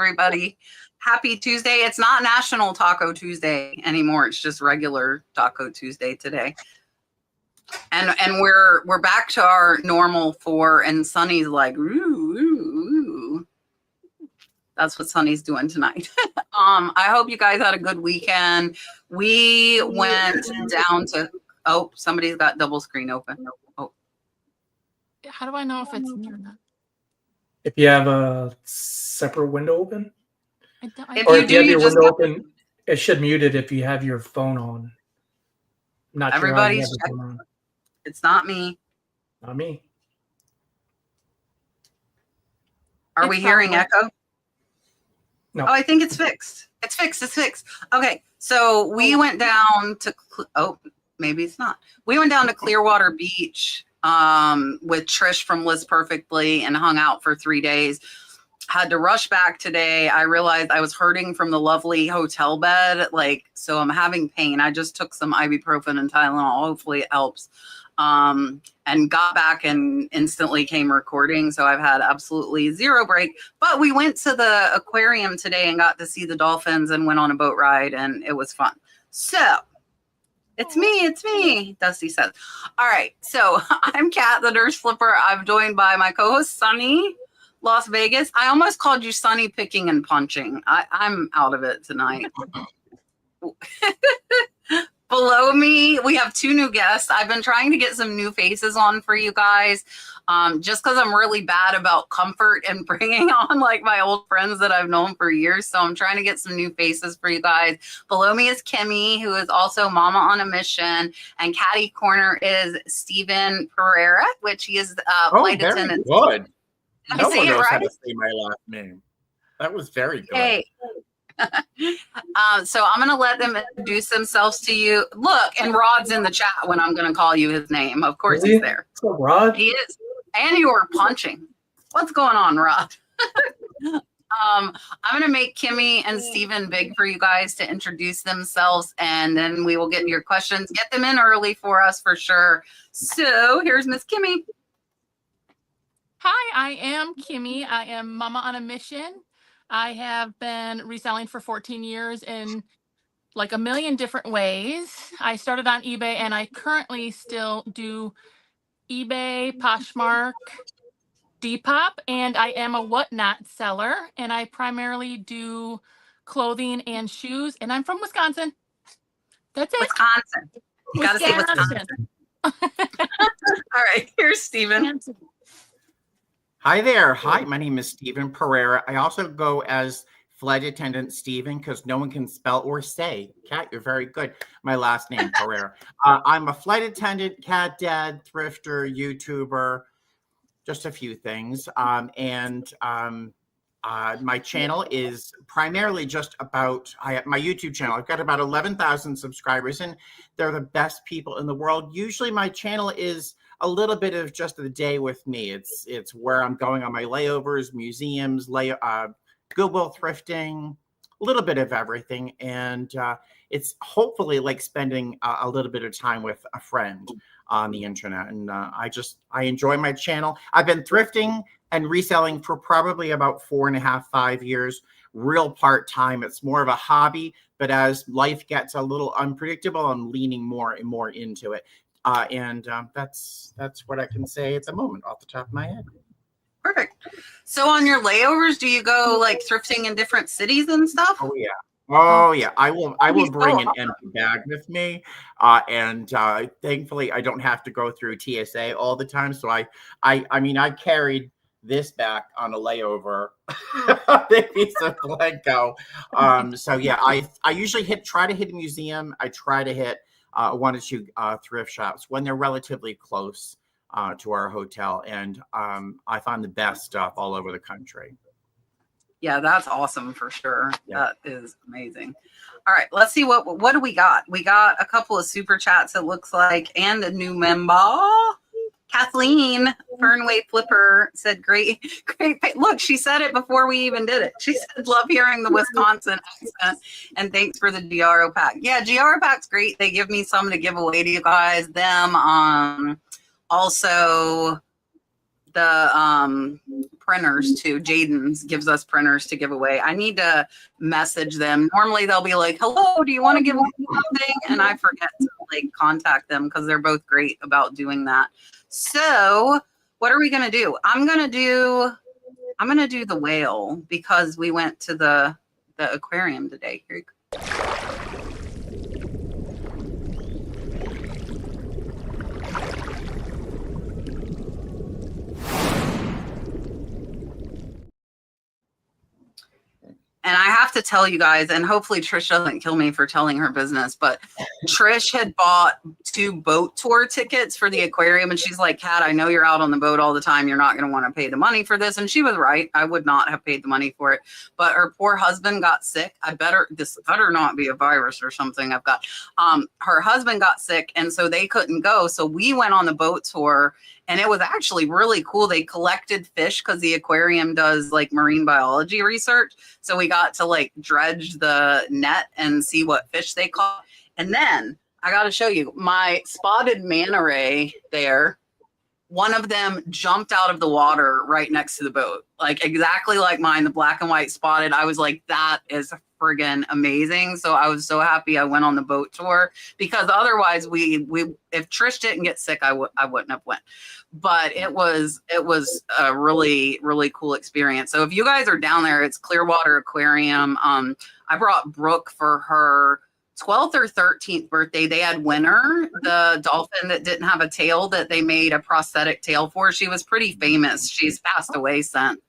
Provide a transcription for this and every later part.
everybody. Happy Tuesday. It's not National Taco Tuesday anymore. It's just regular Taco Tuesday today. And we're back to our normal 4, and Sonny's like, ooh, ooh, ooh. That's what Sonny's doing tonight. I hope you guys had a good weekend. We went down to, oh, somebody's got double screen open. Oh. How do I know if it's me or not? If you have a separate window open, If or you if you have do, your you just window open, it should mute it if you have your phone on. I'm not sure how you have everybody's your phone on. It's not me. Not me. Are we hearing echo? No. Oh, I think it's fixed. It's fixed. It's fixed. Okay, so we went down to, oh, maybe it's not. We went down to Clearwater Beach with Trish from Liz Perfectly and hung out for 3 days. Had to rush back today. I realized I was hurting from the lovely hotel bed. So I'm having pain. I just took some ibuprofen and Tylenol. Hopefully it helps. And got back and instantly came recording. So I've had absolutely zero break. But we went to the aquarium today and got to see the dolphins and went on a boat ride, and it was fun. So it's me, Dusty says. All right. So I'm Kat, the nurse flipper. I'm joined by my co-host, Sonny, Las Vegas. I almost called you Sonny Picking and Punching. I'm out of it tonight. Below me, we have 2 new guests. I've been trying to get some new faces on for you guys, just because I'm really bad about comfort and bringing on like my old friends that I've known for years. So I'm trying to get some new faces for you guys. Below me is Kimmie, who is also Mama on a Mission, and Catty Corner is Steven Pereira, which he is flight attendant. Good. Did No I say one it knows how right? to say my last name. That was very good. Hey. So I'm going to let them introduce themselves to you. Look, and Rod's in the chat when I'm going to call you his name. Of course he's there. So Rod? He is. And you were punching. What's going on, Rod? I'm going to make Kimmie and Steven big for you guys to introduce themselves, and then we will get your questions. Get them in early for us for sure. So here's Miss Kimmie. Hi, I am Kimmie. I am Mama on a Mission. I have been reselling for 14 years in like a million different ways. I started on eBay, and I currently still do eBay, Poshmark, Depop, and I am a whatnot seller, and I primarily do clothing and shoes, and I'm from Wisconsin. That's it. Wisconsin. You got to say Wisconsin. All right, here's Steven. Hi there. Hi, my name is Steven Pereira. I also go as flight attendant Steven because no one can spell or say. Kat, you're very good. My last name, Pereira. I'm a flight attendant, cat dad, thrifter, YouTuber, just a few things. My channel is primarily just about my YouTube channel. I've got about 11,000 subscribers, and they're the best people in the world. Usually my channel is a little bit of just the day with me. It's where I'm going on my layovers, museums, Goodwill thrifting, a little bit of everything. And it's hopefully like spending a little bit of time with a friend on the internet. And I enjoy my channel. I've been thrifting and reselling for probably about 4.5, 5 years, real part-time. It's more of a hobby, but as life gets a little unpredictable, I'm leaning more and more into it. That's what I can say at the moment off the top of my head. Perfect. So on your layovers, do you go like thrifting in different cities and stuff? Oh yeah. Oh yeah. I will bring an empty bag with me. Thankfully I don't have to go through TSA all the time. So I mean I carried this back on a layover. Big piece of Blanco. So yeah, I usually try to hit a museum. I try to hit 1 or 2 thrift shops when they're relatively close to our hotel, and I find the best stuff all over the country. Yeah, that's awesome for sure. Yeah. That is amazing. All right, let's see what do we got. We got a couple of super chats, it looks like, and a new member. Kathleen Fernway Flipper said, great. Look, she said it before we even did it. She said, love hearing the Wisconsin accent, and thanks for the GRO pack. Yeah, GRO pack's great. They give me some to give away to you guys. Them. Also, printers too. Jaden's gives us printers to give away. I need to message them. Normally they'll be like, hello, do you want to give away something? And I forget to like contact them because they're both great about doing that. So what are we gonna do? I'm gonna do the whale because we went to the aquarium today. Here you go. And I have to tell you guys, and hopefully Trish doesn't kill me for telling her business, but Trish had bought 2 boat tour tickets for the aquarium. And she's like, Kat, I know you're out on the boat all the time. You're not going to want to pay the money for this. And she was right. I would not have paid the money for it. But her poor husband got sick. This better not be a virus or something I've got. Her husband got sick. And so they couldn't go. So we went on the boat tour. And it was actually really cool. They collected fish because the aquarium does like marine biology research. So we got to like dredge the net and see what fish they caught. And then I got to show you my spotted manta ray there. One of them jumped out of the water right next to the boat, like exactly like mine, the black and white spotted. I was like, that is friggin' amazing. So I was so happy I went on the boat tour because otherwise if Trish didn't get sick, I wouldn't have went. But it was a really, really cool experience. So if you guys are down there, it's Clearwater Aquarium. I brought Brooke for her 12th or 13th birthday. They had Winner, the dolphin that didn't have a tail that they made a prosthetic tail for. She was pretty famous. She's passed away since.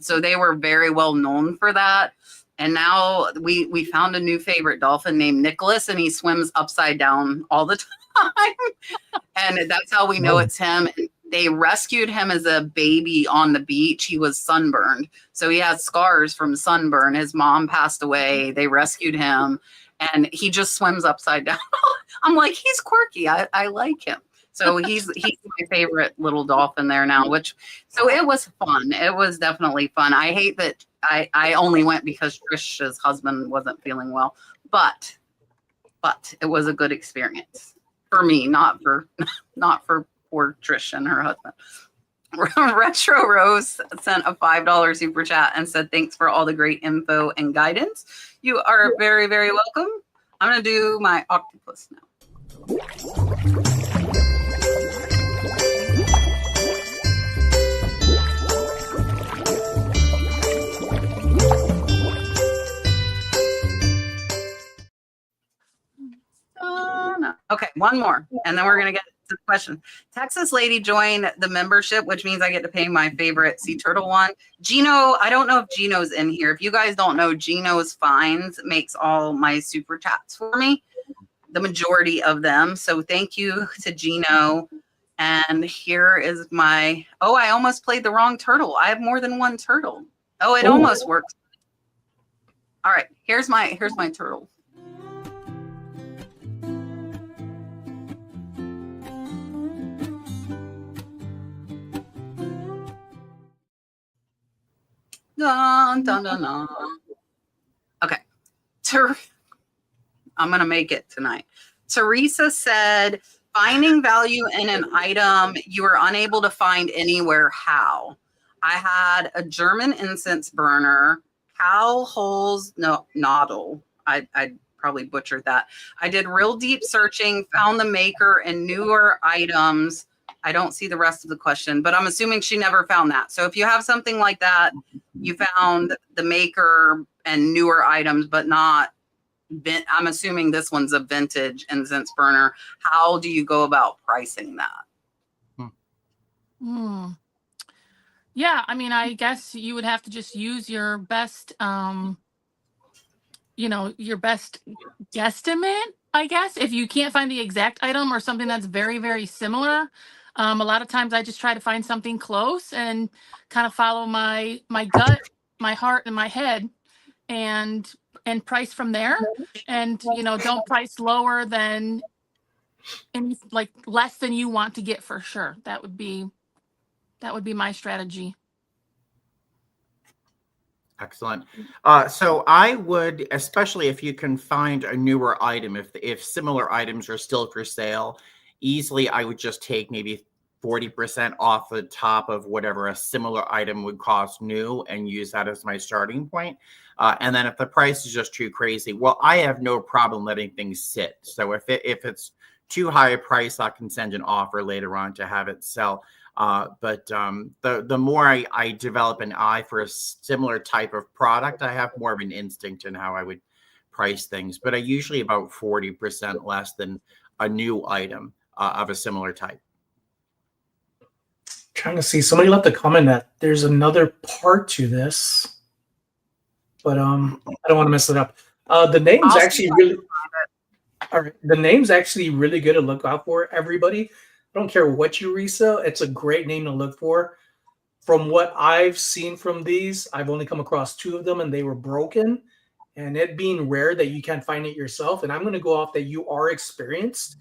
So they were very well known for that. And now we found a new favorite dolphin named Nicholas, and he swims upside down all the time. And that's how we know it's him. They rescued him as a baby on the beach. He was sunburned. So he has scars from sunburn. His mom passed away. They rescued him. And he just swims upside down. I'm like, he's quirky. I like him. So he's my favorite little dolphin there now, so it was fun. It was definitely fun. I hate that I only went because Trish's husband wasn't feeling well, but it was a good experience for me, not for poor Trish and her husband. Retro Rose sent a $5 super chat and said, thanks for all the great info and guidance. You are very, very welcome. I'm going to do my octopus now. No. Okay, one more, and then we're going to get to the question. Texas lady joined the membership, which means I get to pay my favorite sea turtle one. Gino, I don't know if Gino's in here. If you guys don't know, Gino's Finds makes all my super chats for me, the majority of them. So thank you to Gino. And here is my, I almost played the wrong turtle. I have more than one turtle. Oh, it almost works. All right, here's my turtle. Dun, dun, dun, dun. Okay. I'm going to make it tonight. Teresa said, finding value in an item you were unable to find anywhere. How? I had a German incense burner, cow holes, noddle. I probably butchered that. I did real deep searching, found the maker and newer items. I don't see the rest of the question, but I'm assuming she never found that. So if you have something like that, you found the maker and newer items, but not, I'm assuming this one's a vintage incense burner. How do you go about pricing that? Yeah, I mean, I guess you would have to just use your best, your best guesstimate, I guess. If you can't find the exact item or something that's very, very similar, a lot of times I just try to find something close and kind of follow my gut, my heart, and my head, and price from there. And don't price lower than less than you want to get for sure. That would be my strategy. Excellent. So I would, especially if you can find a newer item, if similar items are still for sale, easily I would just take maybe 40% off the top of whatever a similar item would cost new and use that as my starting point. And then if the price is just too crazy, well, I have no problem letting things sit. So if it's too high a price, I can send an offer later on to have it sell. But the more I develop an eye for a similar type of product, I have more of an instinct in how I would price things. But I usually about 40% less than a new item of a similar type. Trying to see, somebody left a comment that there's another part to this, but I don't want to mess it up. The name's actually really all right. The name's actually really good to look out for, everybody. I don't care what you resell, it's a great name to look for. From what I've seen from these, I've only come across 2 of them and they were broken, and it being rare that you can't find it yourself. And I'm going to go off that you are experienced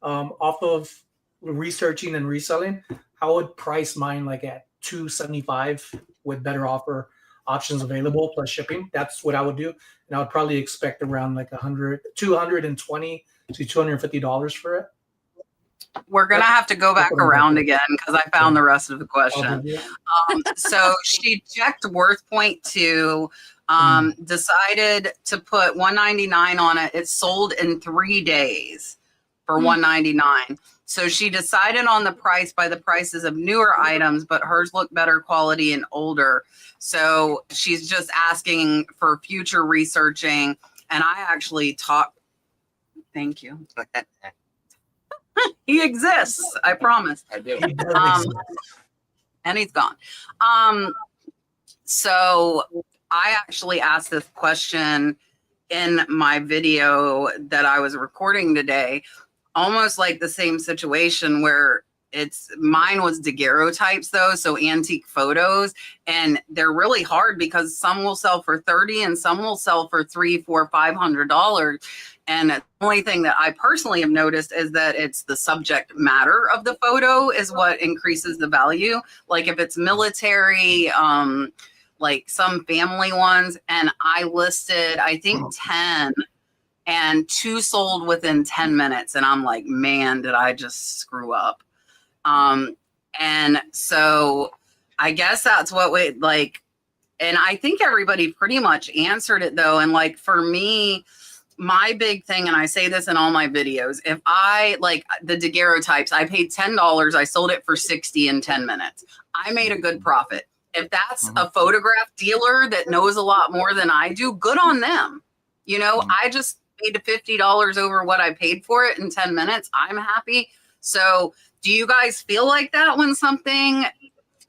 off of researching and reselling. I would price mine like at $275 with better offer options available plus shipping. That's what I would do, and I would probably expect around like $220 to $250 for it. We're gonna have to go back around again because I found the rest of the question. So she checked worth point 2, decided to put $199 on it. It sold in 3 days for $199. So she decided on the price by the prices of newer items, but hers look better quality and older. So she's just asking for future researching. And I actually talked. Thank you. He exists. I promise. I do. And he's gone. So I actually asked this question in my video that I was recording today, almost like the same situation where mine was daguerreotypes though, so antique photos, and they're really hard because some will sell for $30 and some will sell for $300, $400, $500. And the only thing that I personally have noticed is that it's the subject matter of the photo is what increases the value. Like if it's military, like some family ones, and I listed, I think 10, and 2 sold within 10 minutes. And I'm like, man, did I just screw up? And so I guess that's what we like. And I think everybody pretty much answered it though. And like for me, my big thing, and I say this in all my videos, if I like the daguerreotypes, I paid $10, I sold it for $60 in 10 minutes. I made a good profit. If that's a photograph dealer that knows a lot more than I do, good on them. You know, I just paid $50 over what I paid for it in 10 minutes. I'm happy. So do you guys feel like that when something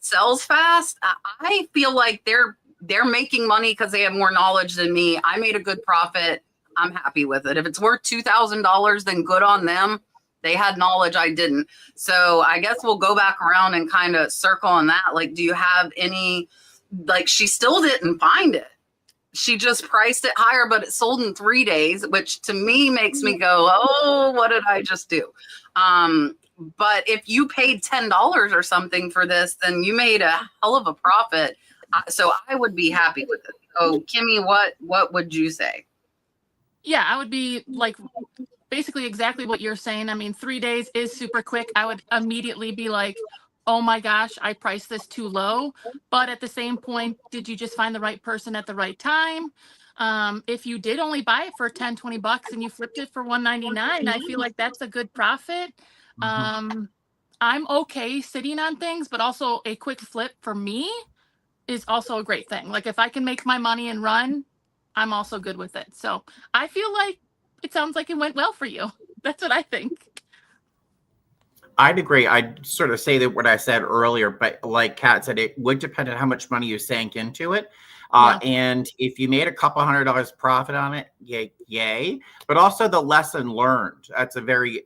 sells fast? I feel like they're making money because they have more knowledge than me. I made a good profit. I'm happy with it. If it's worth $2,000, then good on them. They had knowledge I didn't. So I guess we'll go back around and kind of circle on that. Like, do you have any, like, she still didn't find it. She just priced it higher, but it sold in 3 days, which to me makes me go, oh, what did I just do? But if you paid $10 or something for this, then you made a hell of a profit. So I would be happy with it. So Kimmie, what would you say? Yeah, I would be like basically exactly what you're saying. I mean, 3 days is super quick. I would immediately be like, oh my gosh, I priced this too low. But at the same point, did you just find the right person at the right time? If you did only buy it for $10-20 and you flipped it for $199, I feel like that's a good profit. I'm okay sitting on things, but also a quick flip for me is also a great thing. Like if I can make my money and run, I'm also good with it. So I feel like it sounds like it went well for you. That's what I think. I'd agree. I'd sort of say that what I said earlier, but like Kat said, it would depend on how much money you sank into it. And if you made a couple $100 profit on it, yay. But also the lesson learned. That's a very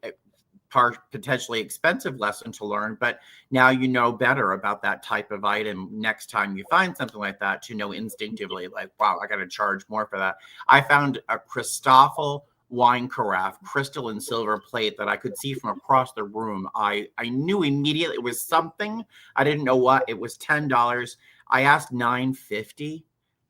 potentially expensive lesson to learn, but now you know better about that type of item. Next time you find something like that, to know instinctively, like, wow, I got to charge more for that. I found a Christoffel wine carafe, crystal and silver plate that I could see from across the room. I knew immediately it was something. I didn't know what. It was $10. I asked $9.50,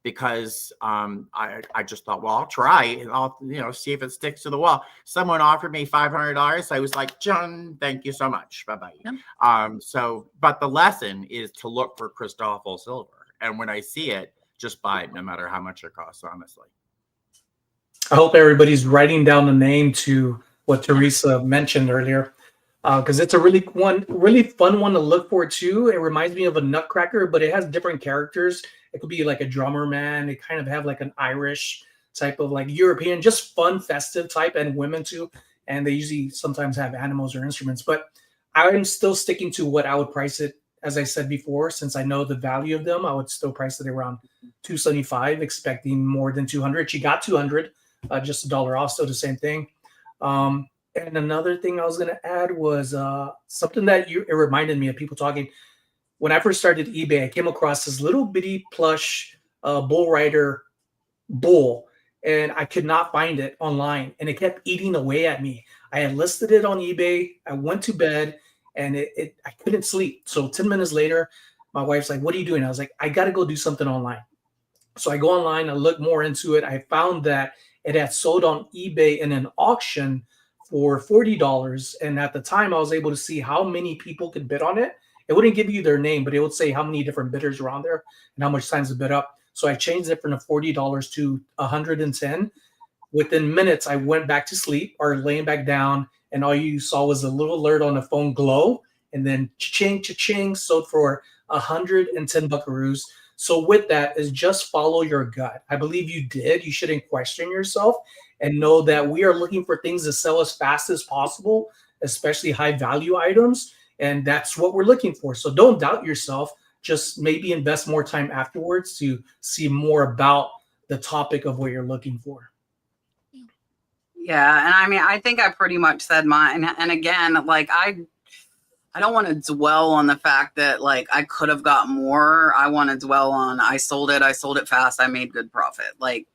because I just thought, well, I'll try and I'll, see if it sticks to the wall. Someone offered me $500. I was like, John, thank you so much. Bye-bye. Yep. But the lesson is to look for Cristobal silver. And when I see it, just buy it no matter how much it costs, honestly. I hope everybody's writing down the name to what Teresa mentioned earlier, because it's a really fun one to look for too. It reminds me of a Nutcracker, but it has different characters. It could be like a drummer man. It kind of have like an Irish type of like European, just fun, festive type, and women too. And they usually sometimes have animals or instruments. But I'm still sticking to what I would price it. As I said before, since I know the value of them, I would still price it around $275, expecting more than 200. She got 200, just $1 off, so the same thing. And another thing I was going to add was something that it reminded me of people talking. When I first started eBay, I came across this little bitty plush bull rider bull, and I could not find it online, and it kept eating away at me. I had listed it on eBay. I went to bed, and I couldn't sleep. So 10 minutes later, my wife's like, "What are you doing?" I was like, "I got to go do something online." So I go online, I look more into it. I found that it had sold on eBay in an auction for $40. And at the time, I was able to see how many people could bid on it. It wouldn't give you their name, but it would say how many different bidders were on there and how much times to bid up. So I changed it from the $40 to $110. Within minutes, I went back to sleep or laying back down, and all you saw was a little alert on the phone glow, and then cha-ching, cha-ching, sold for 110 buckaroos. So with that is just follow your gut. I believe you did. You shouldn't question yourself, and know that we are looking for things to sell as fast as possible, especially high value items. And that's what we're looking for. So don't doubt yourself. Just maybe invest more time afterwards to see more about the topic of what you're looking for. Yeah. And I mean, I think I pretty much said mine. And again, like I don't want to dwell on the fact that like I could have got more. I want to dwell on I sold it fast. I made good profit. Like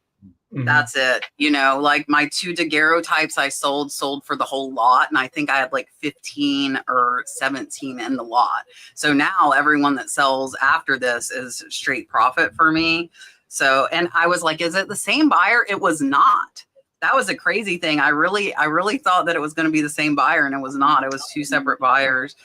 that's it. Like my 2 daguerreotypes I sold for the whole lot. And I think I had like 15 or 17 in the lot. So now everyone that sells after this is straight profit for me. So, and I was like, is it the same buyer? It was not. That was a crazy thing. I really thought that it was going to be the same buyer, and it was not. It was 2 separate buyers.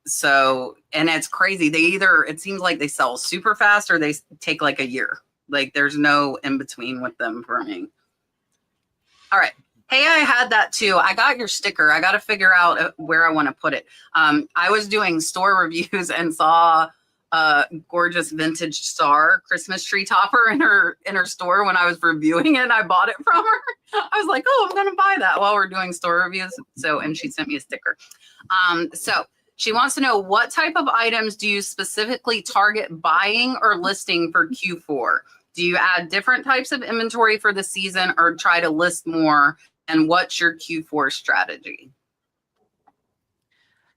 So, and it's crazy. It seems like they sell super fast or they take like a year. Like there's no in between with them for me. All right. Hey, I had that too. I got your sticker. I got to figure out where I want to put it. I was doing store reviews and saw a gorgeous vintage star Christmas tree topper in her store when I was reviewing it. And I bought it from her. I was like, oh, I'm going to buy that while we're doing store reviews. And she sent me a sticker. So she wants to know, what type of items do you specifically target buying or listing for Q4? Do you add different types of inventory for the season or try to list more? And what's your Q4 strategy?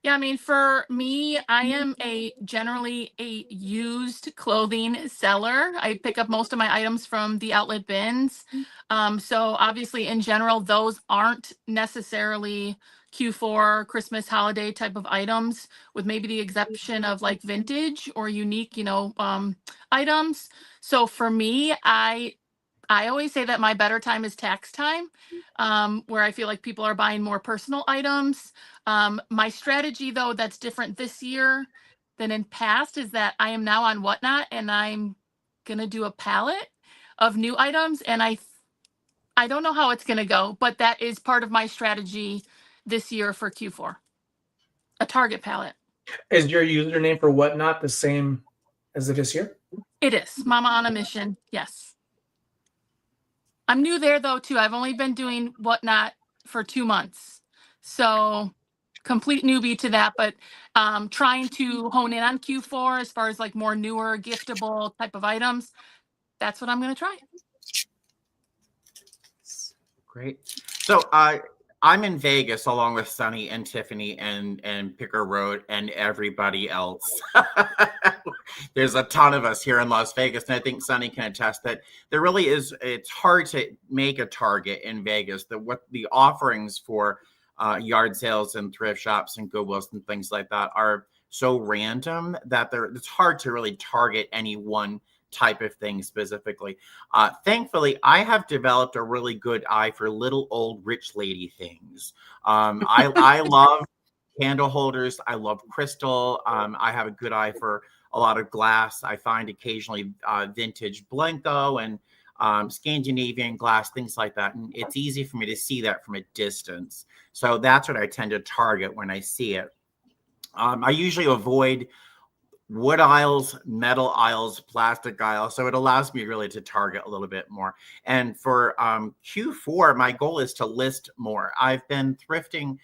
Yeah, I mean, for me, I am generally a used clothing seller. I pick up most of my items from the outlet bins. So obviously, in general, those aren't necessarily Q4 Christmas holiday type of items, with maybe the exception of like vintage or unique, items. So for me, I always say that my better time is tax time, where I feel like people are buying more personal items. My strategy, though, that's different this year than in past, is that I am now on Whatnot, and I'm gonna do a palette of new items, and I don't know how it's gonna go, but that is part of my strategy this year for Q4. A Target palette. Is your username for Whatnot the same as it is here? It is. Mama on a Mission. Yes. I'm new there though too. I've only been doing Whatnot for 2 months, so complete newbie to that. But trying to hone in on Q4 as far as like more newer giftable type of items. That's what I'm going to try. Great. So I'm in Vegas along with Sonny and Tiffany and Picker Road and everybody else. There's a ton of us here in Las Vegas, and I think Sonny can attest that there really is. It's hard to make a target in Vegas. What the offerings for yard sales and thrift shops and Goodwills and things like that are so random that it's hard to really target any one type of thing specifically. Thankfully, I have developed a really good eye for little old rich lady things. I love candle holders. I love crystal. I have a good eye for a lot of glass. I find occasionally vintage Blanco and Scandinavian glass, things like that. And it's easy for me to see that from a distance. So that's what I tend to target when I see it. I usually avoid wood aisles, metal aisles, plastic aisles. So it allows me really to target a little bit more. And for Q4, my goal is to list more. I've been thrifting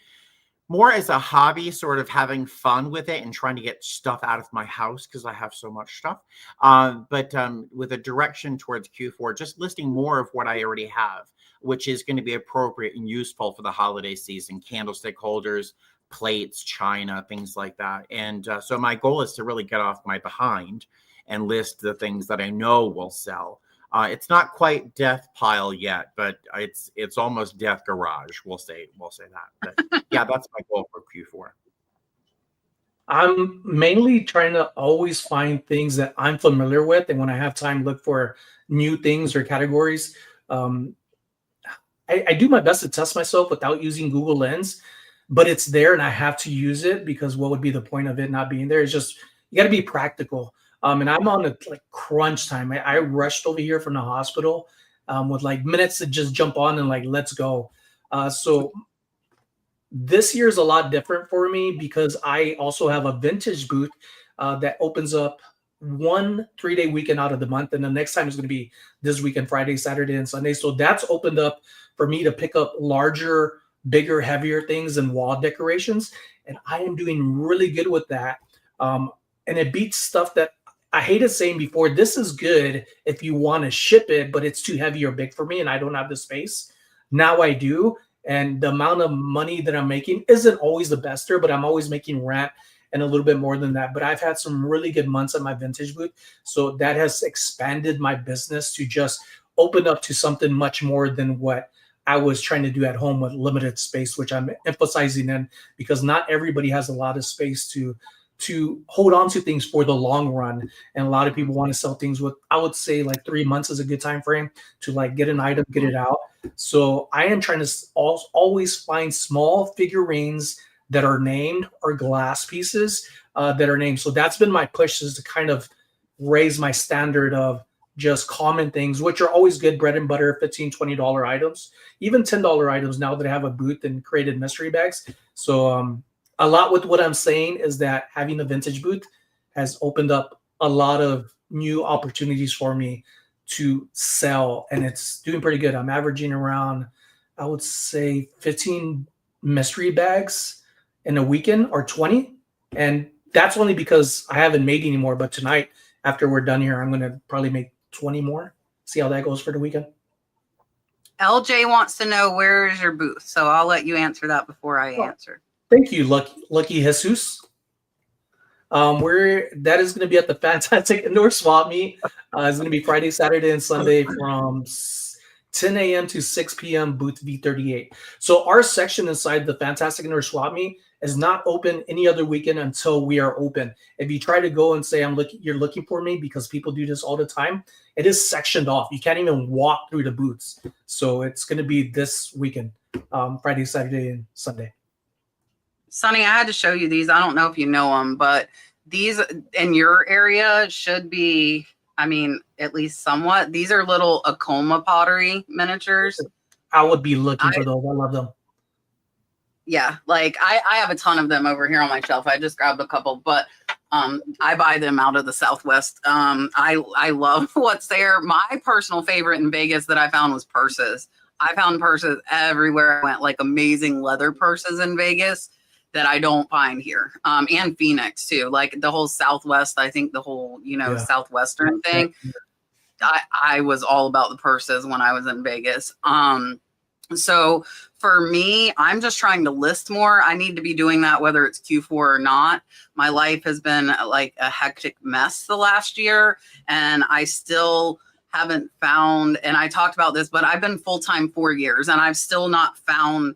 more as a hobby, sort of having fun with it and trying to get stuff out of my house because I have so much stuff. But with a direction towards Q4, just listing more of what I already have, which is going to be appropriate and useful for the holiday season, candlestick holders, plates, china, things like that. And so my goal is to really get off my behind and list the things that I know will sell. It's not quite death pile yet, but it's almost death garage. We'll say that. But yeah, that's my goal for Q4. I'm mainly trying to always find things that I'm familiar with, and when I have time, look for new things or categories. I do my best to test myself without using Google Lens, but it's there, and I have to use it because what would be the point of it not being there? It's just you got to be practical. And I'm on a crunch time. I rushed over here from the hospital with minutes to just jump on and let's go. So this year is a lot different for me because I also have a vintage booth that opens up 1 3-day weekend out of the month. And the next time is going to be this weekend, Friday, Saturday, and Sunday. So that's opened up for me to pick up larger, bigger, heavier things and wall decorations. And I am doing really good with that. And it beats stuff that I hated saying before. This is good if you want to ship it, but it's too heavy or big for me and I don't have the space. Now I do. And the amount of money that I'm making isn't always the best there, but I'm always making rent and a little bit more than that. But I've had some really good months at my vintage booth. So that has expanded my business to just open up to something much more than what I was trying to do at home with limited space, which I'm emphasizing in because not everybody has a lot of space to hold on to things for the long run. And a lot of people want to sell things with, I would say 3 months is a good time frame to get an item, get it out. So I am trying to always find small figurines that are named or glass pieces that are named. So that's been my push, is to kind of raise my standard of just common things, which are always good, bread and butter, $15, $20 items, even $10 items now that I have a booth and created mystery bags. So a lot with what I'm saying is that having a vintage booth has opened up a lot of new opportunities for me to sell, and it's doing pretty good. I'm averaging around, I would say, 15 mystery bags in a weekend or 20. And that's only because I haven't made any more. But tonight, after we're done here, I'm going to probably make 20 more. See how that goes for the weekend. LJ wants to know, where is your booth? So I'll let you answer that before I answer. Thank you, Lucky Jesus. That is going to be at the Fantastic Indoor Swap Meet. It's going to be Friday, Saturday, and Sunday from 10 a.m. to 6 p.m. booth V38. So our section inside the Fantastic Indoor Swap Meet is not open any other weekend until we are open. If you try to go and say you're looking for me, because people do this all the time, it is sectioned off. You can't even walk through the booths. So it's going to be this weekend, Friday, Saturday, and Sunday. Sonny, I had to show you these. I don't know if you know them, but these in your area should be, at least somewhat. These are little Acoma pottery miniatures. I would be looking for those. I love them. Yeah, I have a ton of them over here on my shelf. I just grabbed a couple, but I buy them out of the Southwest. I love what's there. My personal favorite in Vegas that I found was purses. I found purses everywhere I went, amazing leather purses in Vegas that I don't find here. And Phoenix too. The whole Southwest, I think the whole, Southwestern thing. I was all about the purses when I was in Vegas. So for me, I'm just trying to list more. I need to be doing that whether it's Q4 or not. My life has been a hectic mess the last year, and I still haven't found, and I talked about this, but I've been full-time 4 years and I've still not found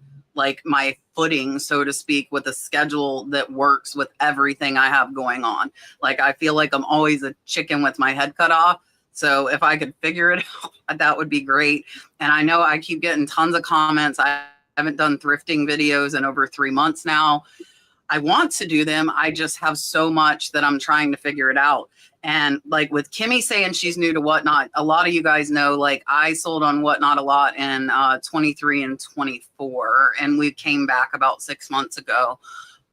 my footing, so to speak, with a schedule that works with everything I have going on. I feel like I'm always a chicken with my head cut off. So if I could figure it out, that would be great. And I know I keep getting tons of comments. I haven't done thrifting videos in over 3 months now. I want to do them. I just have so much that I'm trying to figure it out. And like with Kimmie saying she's new to Whatnot, a lot of you guys know, like I sold on Whatnot a lot in 23 and 24, and we came back about 6 months ago.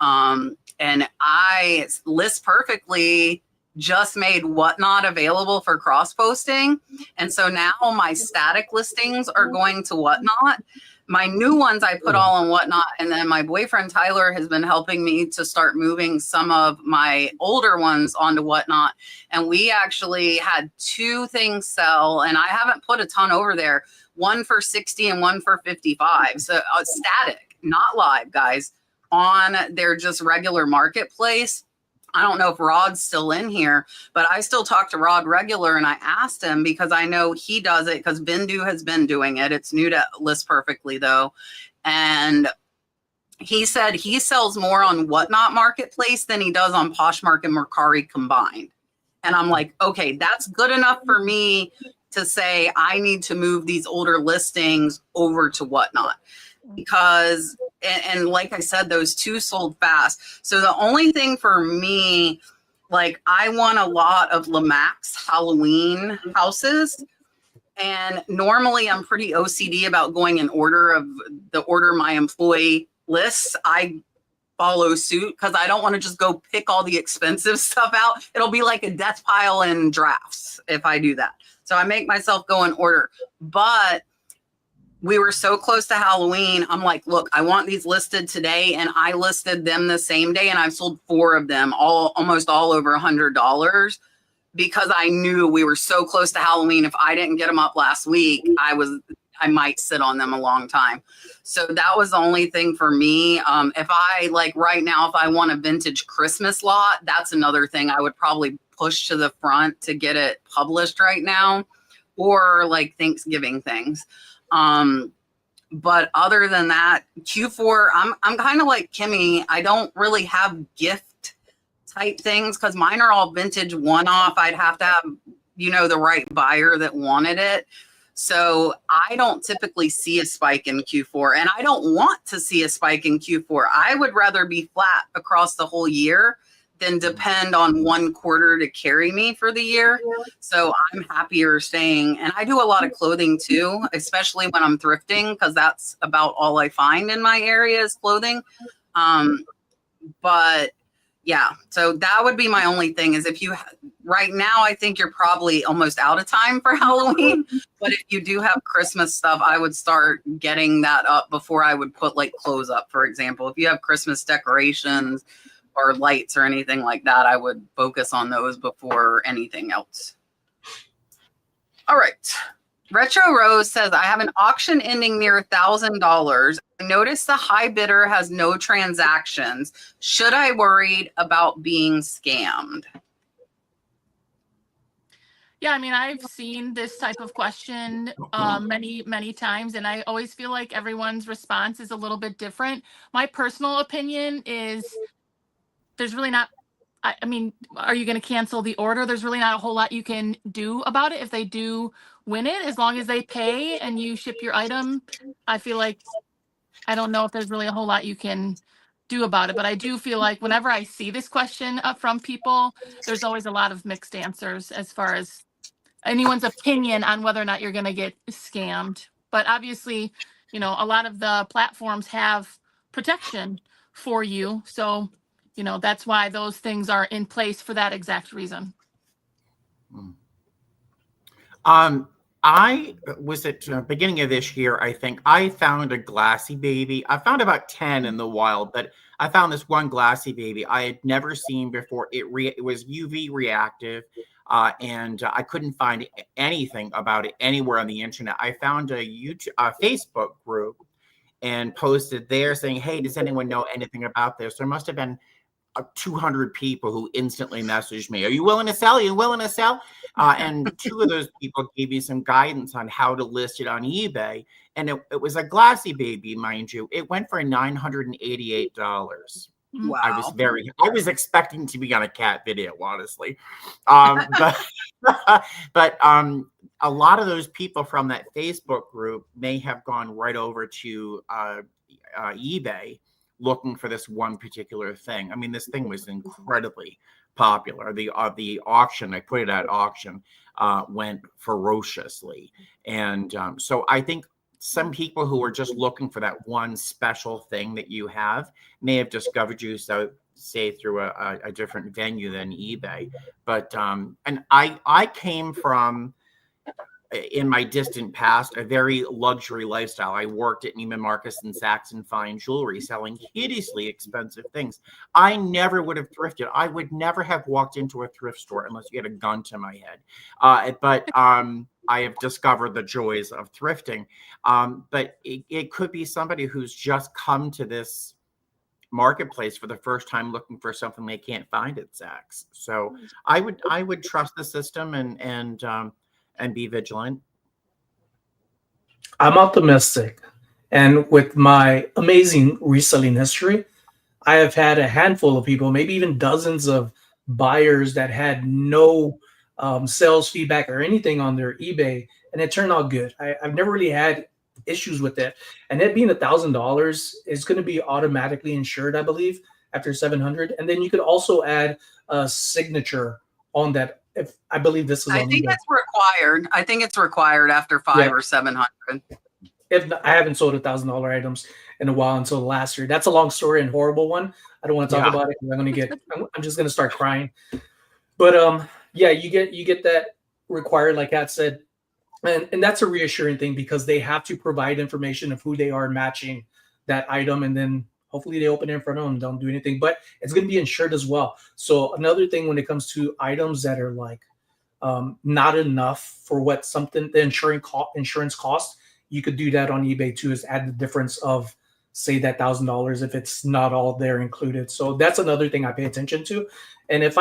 And I List Perfectly just made Whatnot available for cross posting. And so now my static listings are going to Whatnot. My new ones I put all on Whatnot, and then my boyfriend Tyler has been helping me to start moving some of my older ones onto Whatnot. And we actually had 2 things sell, and I haven't put a ton over there. One for 60 and one for 55. So static, not live, guys, on their just regular marketplace. I don't know if Rod's still in here, but I still talk to Rod regular, and I asked him because I know he does it because Bindu has been doing it. It's new to List Perfectly though. And he said he sells more on Whatnot Marketplace than he does on Poshmark and Mercari combined. And I'm like, okay, that's good enough for me to say I need to move these older listings over to Whatnot. Because, and like I said, those 2 sold fast. So the only thing for me, like I want a lot of Lemax Halloween houses. And normally I'm pretty OCD about going in order of the order my employee lists. I follow suit because I don't want to just go pick all the expensive stuff out. It'll be like a death pile in drafts if I do that. So I make myself go in order. But we were so close to Halloween. I'm like, look, I want these listed today. And I listed them the same day. And I've sold 4 of them, almost all over $100, because I knew we were so close to Halloween. If I didn't get them up last week, I might sit on them a long time. So that was the only thing for me. If I like right now, if I want a vintage Christmas lot, that's another thing I would probably push to the front to get it published right now, or like Thanksgiving things. But other than that, Q4, I'm kind of like Kimmie. I don't really have gift type things because mine are all vintage one-off. I'd have to have, the right buyer that wanted it. So I don't typically see a spike in Q4, and I don't want to see a spike in Q4. I would rather be flat across the whole year than depend on one quarter to carry me for the year. So I'm happier staying. And I do a lot of clothing too, especially when I'm thrifting, because that's about all I find in my area is clothing. But yeah, so that would be my only thing is right now, I think you're probably almost out of time for Halloween. But if you do have Christmas stuff, I would start getting that up before I would put like clothes up, for example. If you have Christmas decorations or lights or anything like that, I would focus on those before anything else. All right. Retro Rose says, I have an auction ending near $1,000. I noticed the high bidder has no transactions. Should I worried about being scammed? Yeah, I mean, I've seen this type of question many, many times, and I always feel like everyone's response is a little bit different. My personal opinion is there's really not, I mean, are you going to cancel the order? There's really not a whole lot you can do about it if they do win it, as long as they pay and you ship your item. I feel like, I don't know if there's really a whole lot you can do about it, but I do feel like whenever I see this question up from people, there's always a lot of mixed answers as far as anyone's opinion on whether or not you're going to get scammed. But obviously, a lot of the platforms have protection for you. So, that's why those things are in place for that exact reason. I was at the beginning of this year, I think I found a glassy baby. I found about 10 in the wild, but I found this one glassy baby I had never seen before. It was UV reactive, and I couldn't find anything about it anywhere on the internet. I found a Facebook group and posted there saying, hey, does anyone know anything about this? There must have been 200 people who instantly messaged me. Are you willing to sell? Are you willing to sell? And 2 of those people gave me some guidance on how to list it on eBay. And it was a glassy baby, mind you. It went for $988. Wow. I was expecting to be on a cat video, honestly. But a lot of those people from that Facebook group may have gone right over to eBay looking for this one particular thing. I mean, this thing was incredibly popular. The auction, I put it at auction, went ferociously. And so I think some people who are just looking for that one special thing that you have may have discovered you, so say through a different venue than eBay. But and I came from, in my distant past, a very luxury lifestyle. I worked at Neiman Marcus and Saks and Fine Jewelry selling hideously expensive things. I never would have thrifted. I would never have walked into a thrift store unless you had a gun to my head. But I have discovered the joys of thrifting. But it could be somebody who's just come to this marketplace for the first time looking for something they can't find at Saks. So I would trust the system and be vigilant. I'm optimistic. And with my amazing reselling history, I have had a handful of people, maybe even dozens of buyers that had no sales feedback or anything on their eBay, and it turned out good. I've never really had issues with it. And it being $1,000 is going to be automatically insured, I believe, after 700. And then you could also add a signature on that. If I believe this is, I think it's required. I think it's required after 500 or 700. If I haven't sold $1,000 items in a while until last year. That's a long story and horrible one. I don't want to talk about it because I'm just going to start crying. But yeah, you get that required, like Kat said, and that's a reassuring thing because they have to provide information of who they are matching that item, and then hopefully they open it in front of them, don't do anything, but it's going to be insured as well. So another thing when it comes to items that are like not enough for what something the insurance costs, you could do that on eBay too, is add the difference of say that $1,000 if it's not all there included. So that's another thing I pay attention to. And if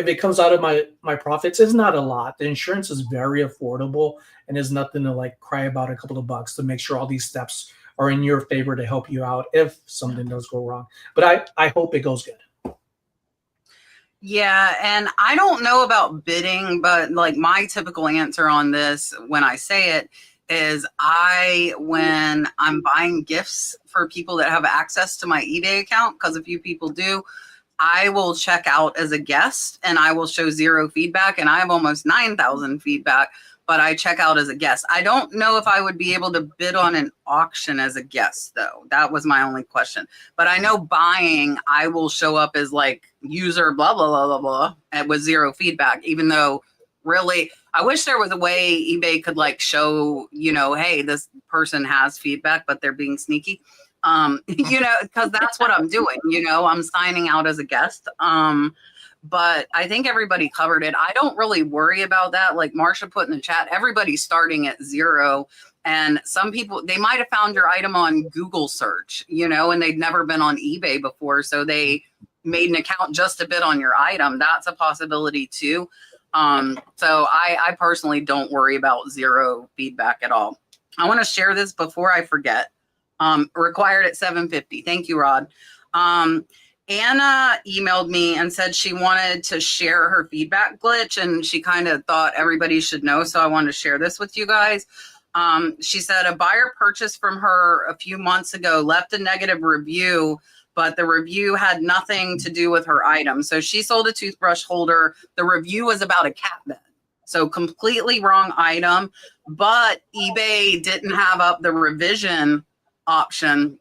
it comes out of my profits, it's not a lot. The insurance is very affordable and is nothing to like cry about a couple of bucks to make sure all these steps are in your favor to help you out if something does go wrong. But I hope it goes good. Yeah, and I don't know about bidding, but like my typical answer on this when I say it is when I'm buying gifts for people that have access to my eBay account, because a few people do, I will check out as a guest and I will show 0 feedback, and I have almost 9,000 feedback, but I check out as a guest. I don't know if I would be able to bid on an auction as a guest though. That was my only question. But I know buying, I will show up as like user blah, blah, blah, blah, blah, and with 0 feedback, even though really, I wish there was a way eBay could like show, hey, this person has feedback, but they're being sneaky. Because that's what I'm doing, I'm signing out as a guest. But I think everybody covered it. I don't really worry about that. Like Marsha put in the chat, everybody's starting at 0. And some people, they might have found your item on Google search, and they'd never been on eBay before. So they made an account just to bid on your item. That's a possibility too. So I personally don't worry about 0 feedback at all. I want to share this before I forget. Required at 750. Thank you, Rod. Anna emailed me and said she wanted to share her feedback glitch, and she kind of thought everybody should know. So I wanted to share this with you guys. She said a buyer purchased from her a few months ago, left a negative review, but the review had nothing to do with her item. So she sold a toothbrush holder. The review was about a cat bed. So completely wrong item, but eBay didn't have up the revision option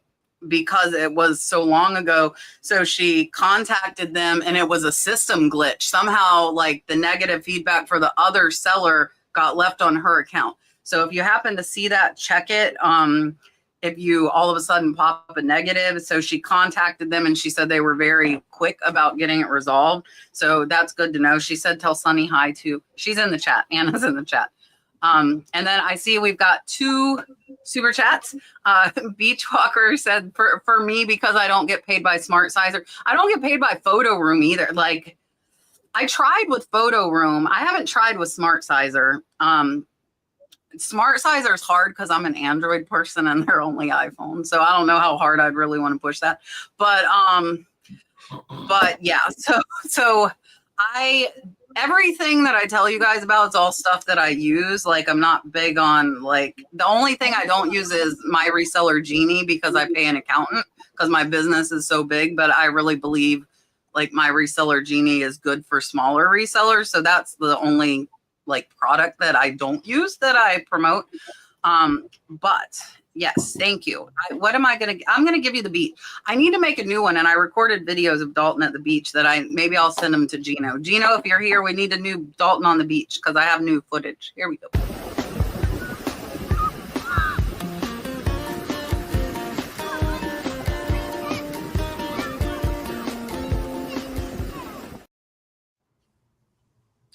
because it was so long ago. So she contacted them and it was a system glitch. Somehow like the negative feedback for the other seller got left on her account. So if you happen to see that, check it. If you all of a sudden pop up a negative. So she contacted them and she said they were very quick about getting it resolved. So that's good to know. She said, tell Sonny hi too. She's in the chat. Anna's in the chat. And then I see we've got 2 super chats. Beachwalker said for me, because I don't get paid by Smart Sizer. I don't get paid by Photo Room either. Like I tried with Photo Room. I haven't tried with Smart Sizer. Smart Sizer is hard because I'm an Android person and they're only iPhone. So I don't know how hard I'd really want to push that. But But yeah, so everything that I tell you guys about is all stuff that I use. Like, I'm not big on, like, the only thing I don't use is my reseller Genie, because I pay an accountant because my business is so big. But I really believe like my reseller Genie is good for smaller resellers. So that's the only like product that I don't use that I promote. But yes, thank you. I'm going to give you the beach. I need to make a new one. And I recorded videos of Dalton at the beach that maybe I'll send them to Gino. Gino, if you're here, we need a new Dalton on the beach because I have new footage. Here we go.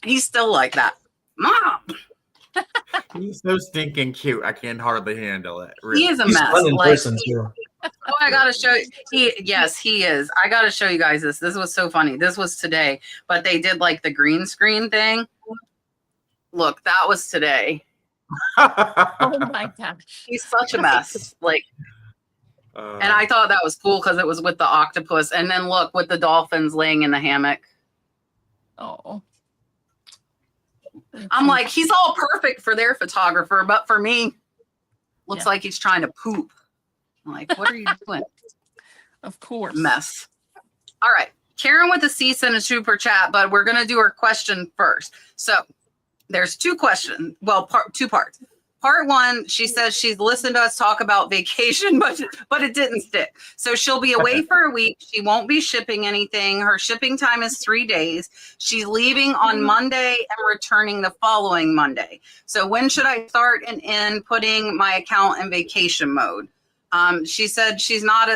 He's still like that. Mom. He's so stinking cute. I can hardly handle it. Really. He is a He's mess. fun in Like, person too. oh, I gotta show you. Yes, he is. I gotta show you guys this. This was so funny. This was today, but they did like the green screen thing. Look, that was today. Oh my gosh. He's such a mess. Like, and I thought that was cool because it was with the octopus. And then look, with the dolphins laying in the hammock. Oh. I'm like, he's all perfect for their photographer, but for me, looks like he's trying to poop. I'm like, what are you doing? Of course. Mess. All right. Karen with the C sent a super chat, but we're going to do her question first. So there's two questions. Well, two parts. Part one, she says she's listened to us talk about vacation, but it didn't stick. So she'll be away for a week. She won't be shipping anything. Her shipping time is 3 days. She's leaving on Monday and returning the following Monday. So when should I start and end putting my account in vacation mode? She said she's not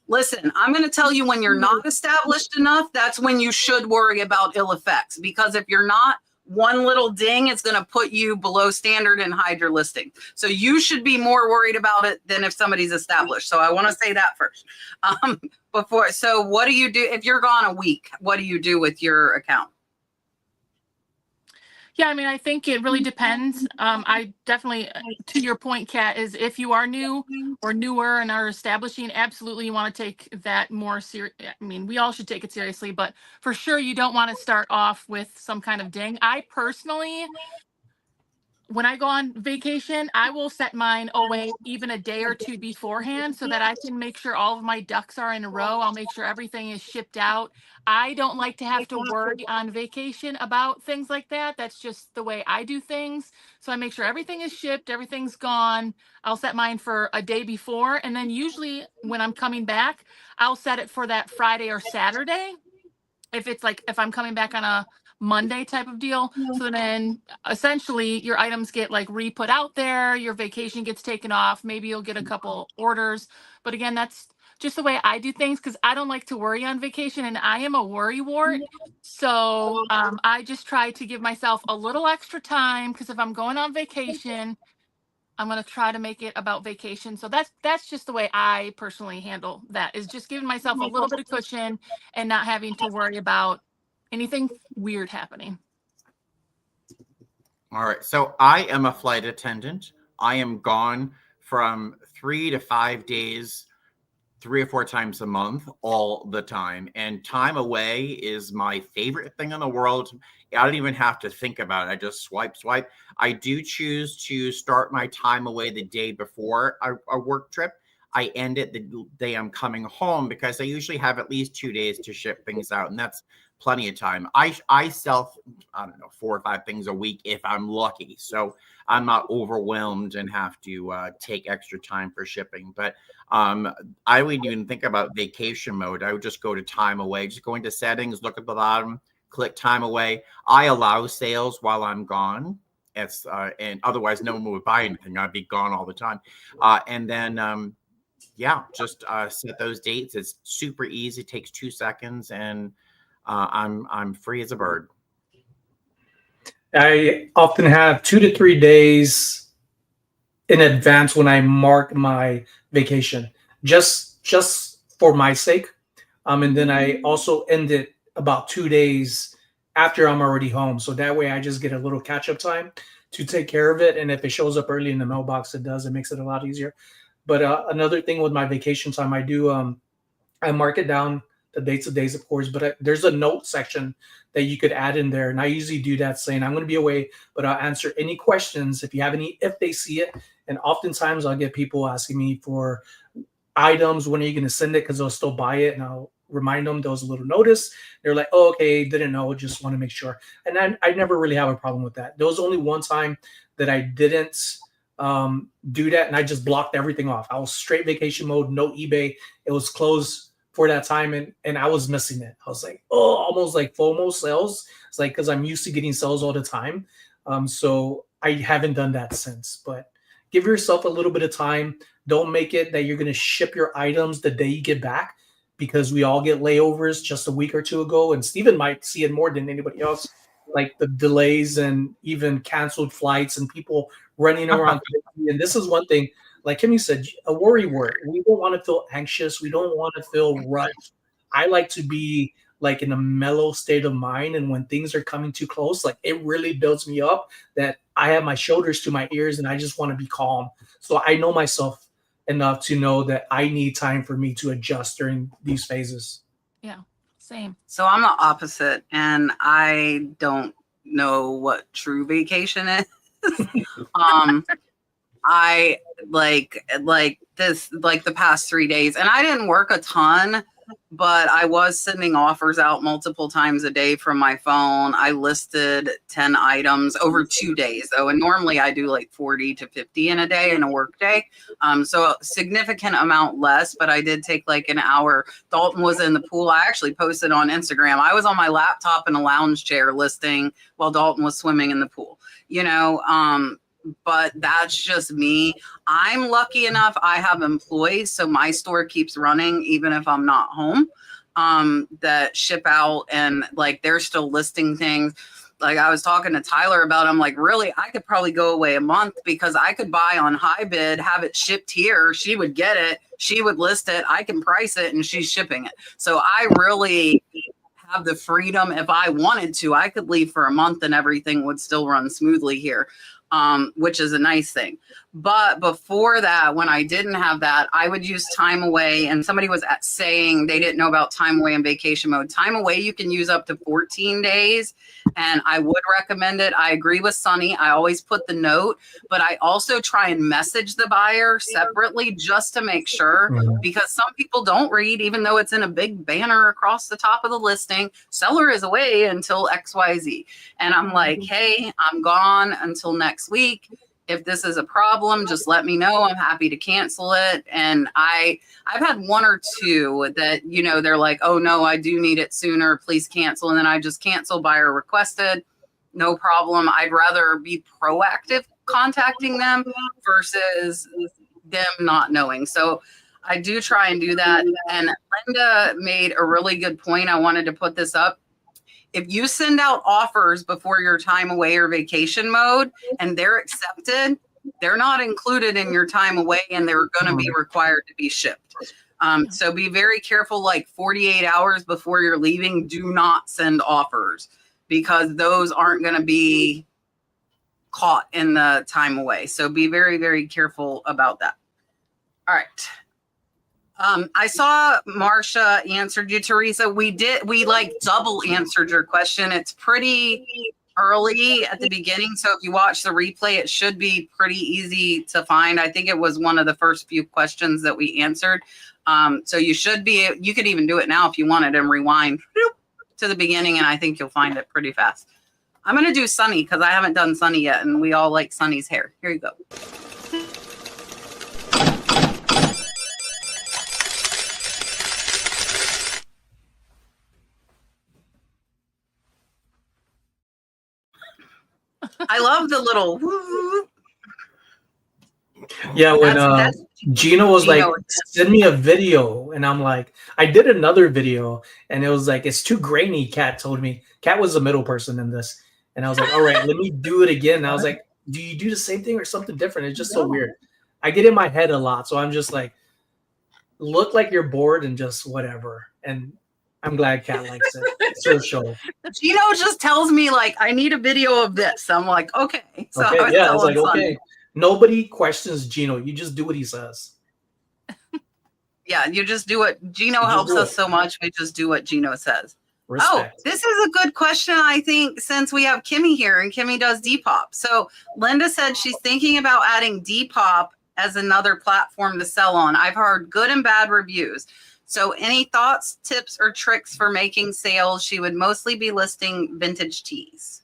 listen, I'm going to tell you, when you're not established enough, that's when you should worry about ill effects, because if you're not, one little ding is going to put you below standard and hide your listing. So you should be more worried about it than if somebody's established. So I want to say that first. So what do you do if you're gone a week? What do you do with your account? Yeah, I mean, I think it really depends. I definitely, to your point, Kat, is if you are new or newer and are establishing, absolutely you want to take that more serious. I mean, we all should take it seriously, but for sure you don't want to start off with some kind of ding. I personally, when I go on vacation, I will set mine away even a day or two beforehand so that I can make sure all of my ducks are in a row. I'll make sure everything is shipped out. I don't like to have to worry on vacation about things like that. That's just the way I do things. So I make sure everything is shipped, everything's gone. I'll set mine for a day before. And then usually when I'm coming back, I'll set it for that Friday or Saturday. If I'm coming back on a Monday type of deal. So then essentially your items get like re-put out there, your vacation gets taken off, maybe you'll get a couple orders. But again, that's just the way I do things because I don't like to worry on vacation and I am a worry wart. So I just try to give myself a little extra time because if I'm going on vacation, I'm going to try to make it about vacation. So that's just the way I personally handle that, is just giving myself a little bit of cushion and not having to worry about anything weird happening. All right. So I am a flight attendant. I am gone from 3 to 5 days, 3 or 4 times a month, all the time. And time away is my favorite thing in the world. I don't even have to think about it. I just swipe. I do choose to start my time away the day before a work trip. I end it the day I'm coming home because I usually have at least 2 days to ship things out. And that's plenty of time. I sell, I don't know, 4 or 5 things a week if I'm lucky. So I'm not overwhelmed and have to take extra time for shipping. But I wouldn't even think about vacation mode. I would just go to time away, just go into settings, look at the bottom, click time away. I allow sales while I'm gone. And otherwise no one would buy anything. I'd be gone all the time. And then, just set those dates. It's super easy. It takes 2 seconds and I'm free as a bird. I often have 2 to 3 days in advance when I mark my vacation, just for my sake. And then I also end it about 2 days after I'm already home. So that way I just get a little catch-up time to take care of it. And if it shows up early in the mailbox, it makes it a lot easier. But another thing with my vacation time, I do I mark it down the dates of days, of course, but there's a note section that you could add in there. And I usually do that saying, I'm going to be away, but I'll answer any questions if you have any, if they see it. And oftentimes I'll get people asking me for items. When are you going to send it? Because they'll still buy it. And I'll remind them there was a little notice. They're like, oh, okay, didn't know, just want to make sure. And I never really have a problem with that. There was only one time that I didn't do that, and I just blocked everything off. I was straight vacation mode, no eBay. It was closed for that time, and I was missing it. I was like, oh, almost like FOMO sales. It's like, because I'm used to getting sales all the time. So I haven't done that since. But give yourself a little bit of time. Don't make it that you're going to ship your items the day you get back, because we all get layovers just a week or two ago. And Steven might see it more than anybody else, like the delays and even canceled flights and people running around. And this is one thing, like Kimmie said, a worry word. We don't want to feel anxious. We don't want to feel rushed. I like to be like in a mellow state of mind. And when things are coming too close, like it really builds me up that I have my shoulders to my ears and I just want to be calm. So I know myself enough to know that I need time for me to adjust during these phases. Yeah, same. So I'm the opposite, and I don't know what true vacation is. I like the past 3 days, and I didn't work a ton, but I was sending offers out multiple times a day from my phone. I listed 10 items over 2 days though. And normally I do like 40 to 50 in a day, in a work day. So a significant amount less, but I did take like an hour. Dalton was in the pool. I actually posted on Instagram. I was on my laptop in a lounge chair listing while Dalton was swimming in the pool, but that's just me. I'm lucky enough, I have employees, so my store keeps running even if I'm not home, that ship out, and like they're still listing things. Like I was talking to Tyler about, I'm like, really, I could probably go away a month because I could buy on high bid, have it shipped here. She would get it. She would list it. I can price it and she's shipping it. So I really have the freedom. If I wanted to, I could leave for a month and everything would still run smoothly here. Which is a nice thing. But before that, when I didn't have that, I would use time away. And somebody was saying they didn't know about time away and vacation mode. Time away, you can use up to 14 days. And I would recommend it. I agree with Sonny. I always put the note, but I also try and message the buyer separately just to make sure, because some people don't read, even though it's in a big banner across the top of the listing, seller is away until XYZ. And I'm like, hey, I'm gone until next week. If this is a problem, just let me know. I'm happy to cancel it. And I've had one or two that, they're like, oh no, I do need it sooner. Please cancel. And then I just cancel, buyer requested. No problem. I'd rather be proactive contacting them versus them not knowing. So I do try and do that. And Linda made a really good point. I wanted to put this up. If you send out offers before your time away or vacation mode and they're accepted, they're not included in your time away and they're going to be required to be shipped. So be very careful, like 48 hours before you're leaving, do not send offers because those aren't going to be caught in the time away. So be very, very careful about that. All right. I saw Marsha answered you, Teresa. We like double answered your question. It's pretty early at the beginning. So if you watch the replay, it should be pretty easy to find. I think it was one of the first few questions that we answered. So you could even do it now if you wanted and rewind to the beginning. And I think you'll find it pretty fast. I'm going to do Sonny because I haven't done Sonny yet. And we all like Sonny's hair. Here you go. I love the little woo. Yeah, when Gina was like, send me a video, and I'm like, I did another video, and it was like, it's too grainy, Kat told me. Kat was the middle person in this. And I was like, all right, let me do it again. And I was like, do you do the same thing or something different? It's just so weird. I get in my head a lot, so I'm just like, look like you're bored and just whatever. And I'm glad Kat likes it. It's her show. Gino just tells me like, I need a video of this. I'm like, okay. So okay, I was like, okay. Nobody questions Gino. You just do what he says. Yeah, you just do what Gino just helps do us it. so much. We just do what Gino says. Respect. Oh, this is a good question, I think, since we have Kimmie here and Kimmie does Depop. So Linda said she's thinking about adding Depop as another platform to sell on. I've heard good and bad reviews. So any thoughts, tips, or tricks for making sales? She would mostly be listing vintage teas.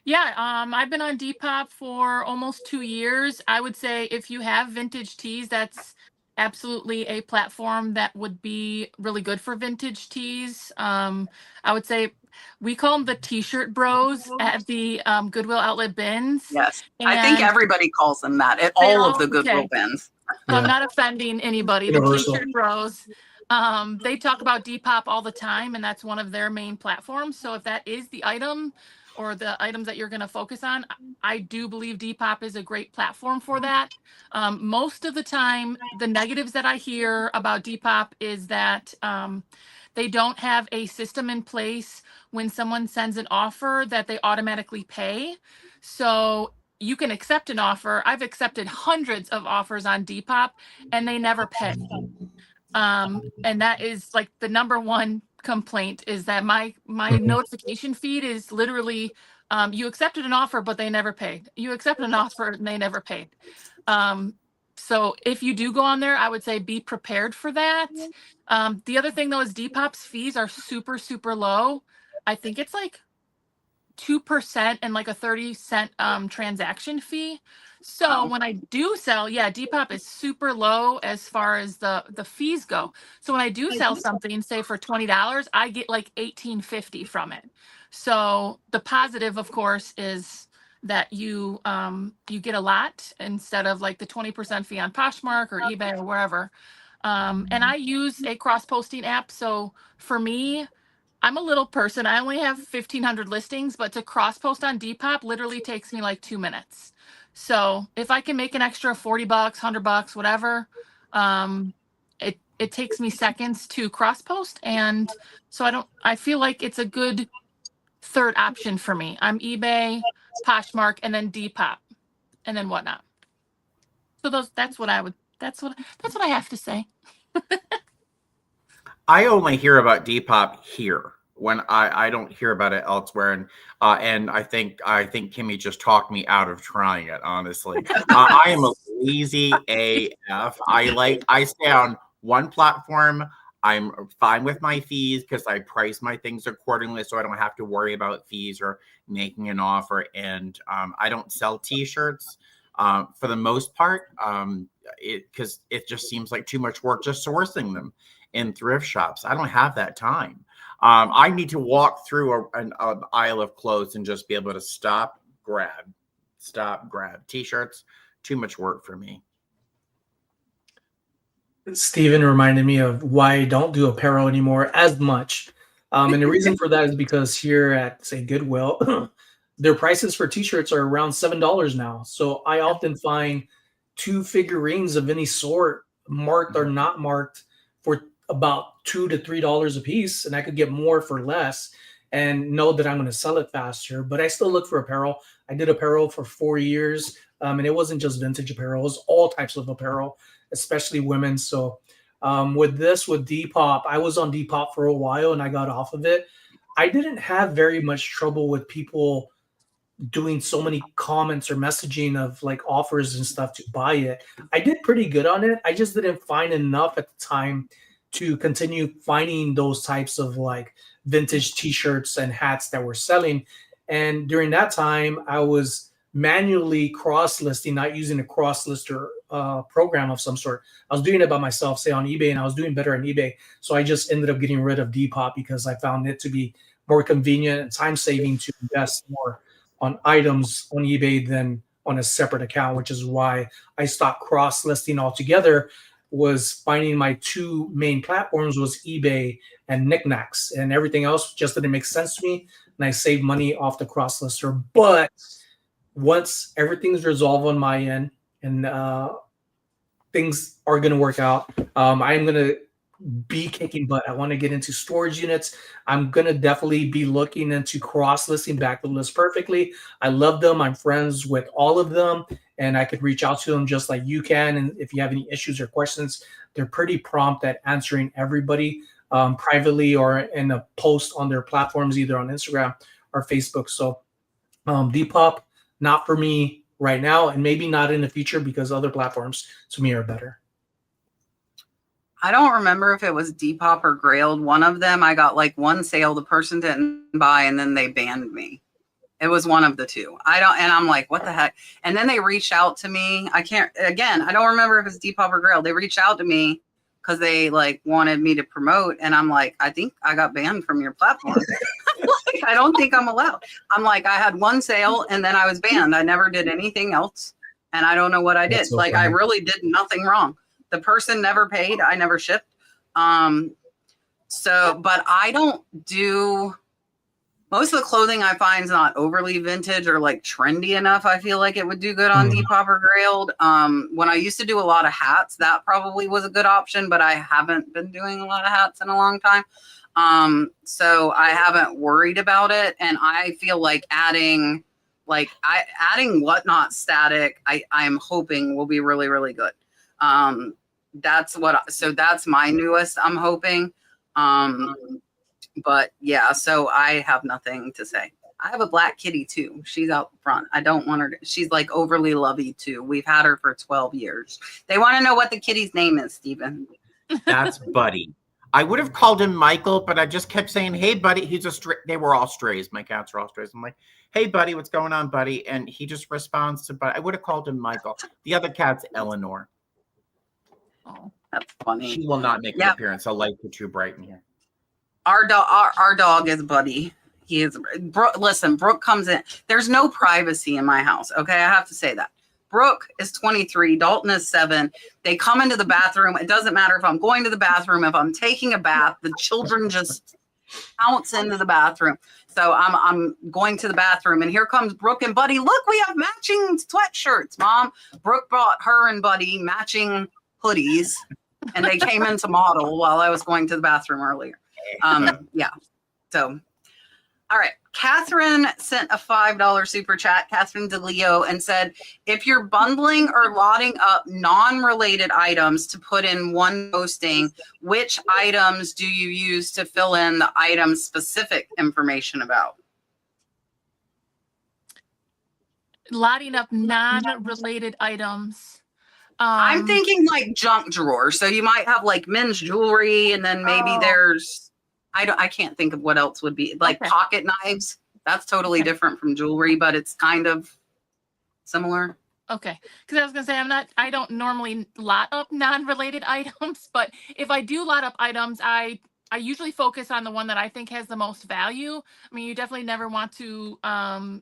Yeah, I've been on Depop for almost 2 years. I would say if you have vintage teas, that's absolutely a platform that would be really good for vintage teas. I would say we call them the T-shirt bros at the Goodwill outlet bins. Yes, I think And everybody calls them that at they all of all- the Goodwill okay. bins. So I'm Yeah. not offending anybody. The Universal. T-shirt bros, they talk about Depop all the time, and that's one of their main platforms. So if that is the item or the items that you're going to focus on, I do believe Depop is a great platform for that. Most of the time, the negatives that I hear about Depop is that they don't have a system in place when someone sends an offer that they automatically pay. So you can accept an offer. I've accepted hundreds of offers on Depop and they never pay. And that is like the number one complaint is that my notification feed is literally you accepted an offer, but they never paid. You accepted an offer and they never paid. So if you do go on there, I would say be prepared for that. The other thing though is Depop's fees are super, super low. I think it's like 2% and like a 30-cent transaction fee. So Wow. when I do sell, yeah, Depop is super low as far as the fees go. So when I do sell something, say for $20, I get like $18.50 from it. So the positive, of course, is that you get a lot instead of like the 20% fee on Poshmark or eBay or wherever. And I use a cross-posting app. So for me, I'm a little person. I only have 1,500 listings, but to cross post on Depop literally takes me like 2 minutes. So if I can make an extra 40 bucks, 100 bucks, whatever, it takes me seconds to cross post. And so I feel like it's a good third option for me. I'm eBay, Poshmark, and then Depop, and then whatnot. So that's what I have to say. I only hear about Depop here when I don't hear about it elsewhere, and I think Kimmie just talked me out of trying it. Honestly, I am a lazy AF. I stay on one platform. I'm fine with my fees because I price my things accordingly, so I don't have to worry about fees or making an offer. And I don't sell T-shirts for the most part because it just seems like too much work just sourcing them in thrift shops. I don't have that time. I need to walk through an aisle of clothes and just be able to stop, grab. T-shirts, too much work for me. Steven reminded me of why I don't do apparel anymore as much. And the reason for that is because here at, say, Goodwill, their prices for T-shirts are around $7 now. So I often find 2 figurines of any sort, marked or not marked, for about $2 to $3 a piece, and I could get more for less and know that I'm going to sell it faster. But I still look for apparel. I did apparel for 4 years, and it wasn't just vintage apparel. It was all types of apparel, especially women. So with Depop, I was on Depop for a while and I got off of it. I didn't have very much trouble with people doing so many comments or messaging of like offers and stuff to buy it. I did pretty good on it. I just didn't find enough at the time to continue finding those types of like vintage T-shirts and hats that were selling. And during that time, I was manually cross-listing, not using a cross-lister program of some sort. I was doing it by myself, say on eBay, and I was doing better on eBay. So I just ended up getting rid of Depop because I found it to be more convenient and time-saving to invest more on items on eBay than on a separate account, which is why I stopped cross-listing altogether. Was finding my 2 main platforms was eBay and Knickknacks, and everything else just didn't make sense to me, and I saved money off the cross-lister. But once everything's resolved on my end and things are going to work out, I'm going to be kicking butt. I want to get into storage units. I'm going to definitely be looking into cross-listing back to List Perfectly. I love them. I'm friends with all of them, and I could reach out to them just like you can. And if you have any issues or questions, they're pretty prompt at answering everybody privately or in a post on their platforms, either on Instagram or Facebook. So Depop, not for me right now, and maybe not in the future because other platforms to me are better. I don't remember if it was Depop or Grailed. One of them, I got like one sale, the person didn't buy, and then they banned me. It was one of the two. And I'm like, what the heck? And then they reached out to me. I don't remember if it's Depop or Grailed. They reached out to me because they like wanted me to promote. And I'm like, I think I got banned from your platform. Like, I don't think I'm allowed. I'm like, I had one sale and then I was banned. I never did anything else. And I don't know what I did. So like, funny. I really did nothing wrong. The person never paid. I never shipped. But I don't do, most of the clothing I find is not overly vintage or like trendy enough. I feel like it would do good on Depop or Grailed. When I used to do a lot of hats, that probably was a good option, but I haven't been doing a lot of hats in a long time. So I haven't worried about it. And I feel like adding Whatnot static, I'm hoping will be really, really good. That's my newest, I'm hoping. But yeah, so I have nothing to say. I have a black kitty too. She's out front. I don't want her to, she's like overly lovey too. We've had her for 12 years. They want to know what the kitty's name is, Steven. That's Buddy. I would have called him Michael, but I just kept saying, hey, Buddy. He's a stray. They were all strays. My cats are all strays. I'm like, hey, Buddy, what's going on, Buddy? And he just responds to, but I would have called him Michael. The other cat's Eleanor. Oh, that's funny. She will not make an appearance. I'll light the too bright in here. Our dog is Buddy. He is. Listen, Brooke comes in. There's no privacy in my house. Okay, I have to say that. Brooke is 23. Dalton is 7. They come into the bathroom. It doesn't matter if I'm going to the bathroom, if I'm taking a bath, the children just pounce into the bathroom. So I'm going to the bathroom, and here comes Brooke and Buddy. Look, we have matching sweatshirts, Mom. Brooke brought her and Buddy matching hoodies, and they came into model while I was going to the bathroom earlier. Yeah. So, all right. Catherine sent a $5 super chat, Catherine DeLeo, and said, if you're bundling or lotting up non-related items to put in one posting, which items do you use to fill in the item specific information about? Lotting up non-related items. I'm thinking like junk drawer. So you might have like men's jewelry, and then maybe there's, I can't think of what else would be like pocket knives. That's totally different from jewelry, but it's kind of similar. Okay. Because I was going to say, I don't normally lot up non-related items, but if I do lot up items, I usually focus on the one that I think has the most value. I mean, you definitely never want to,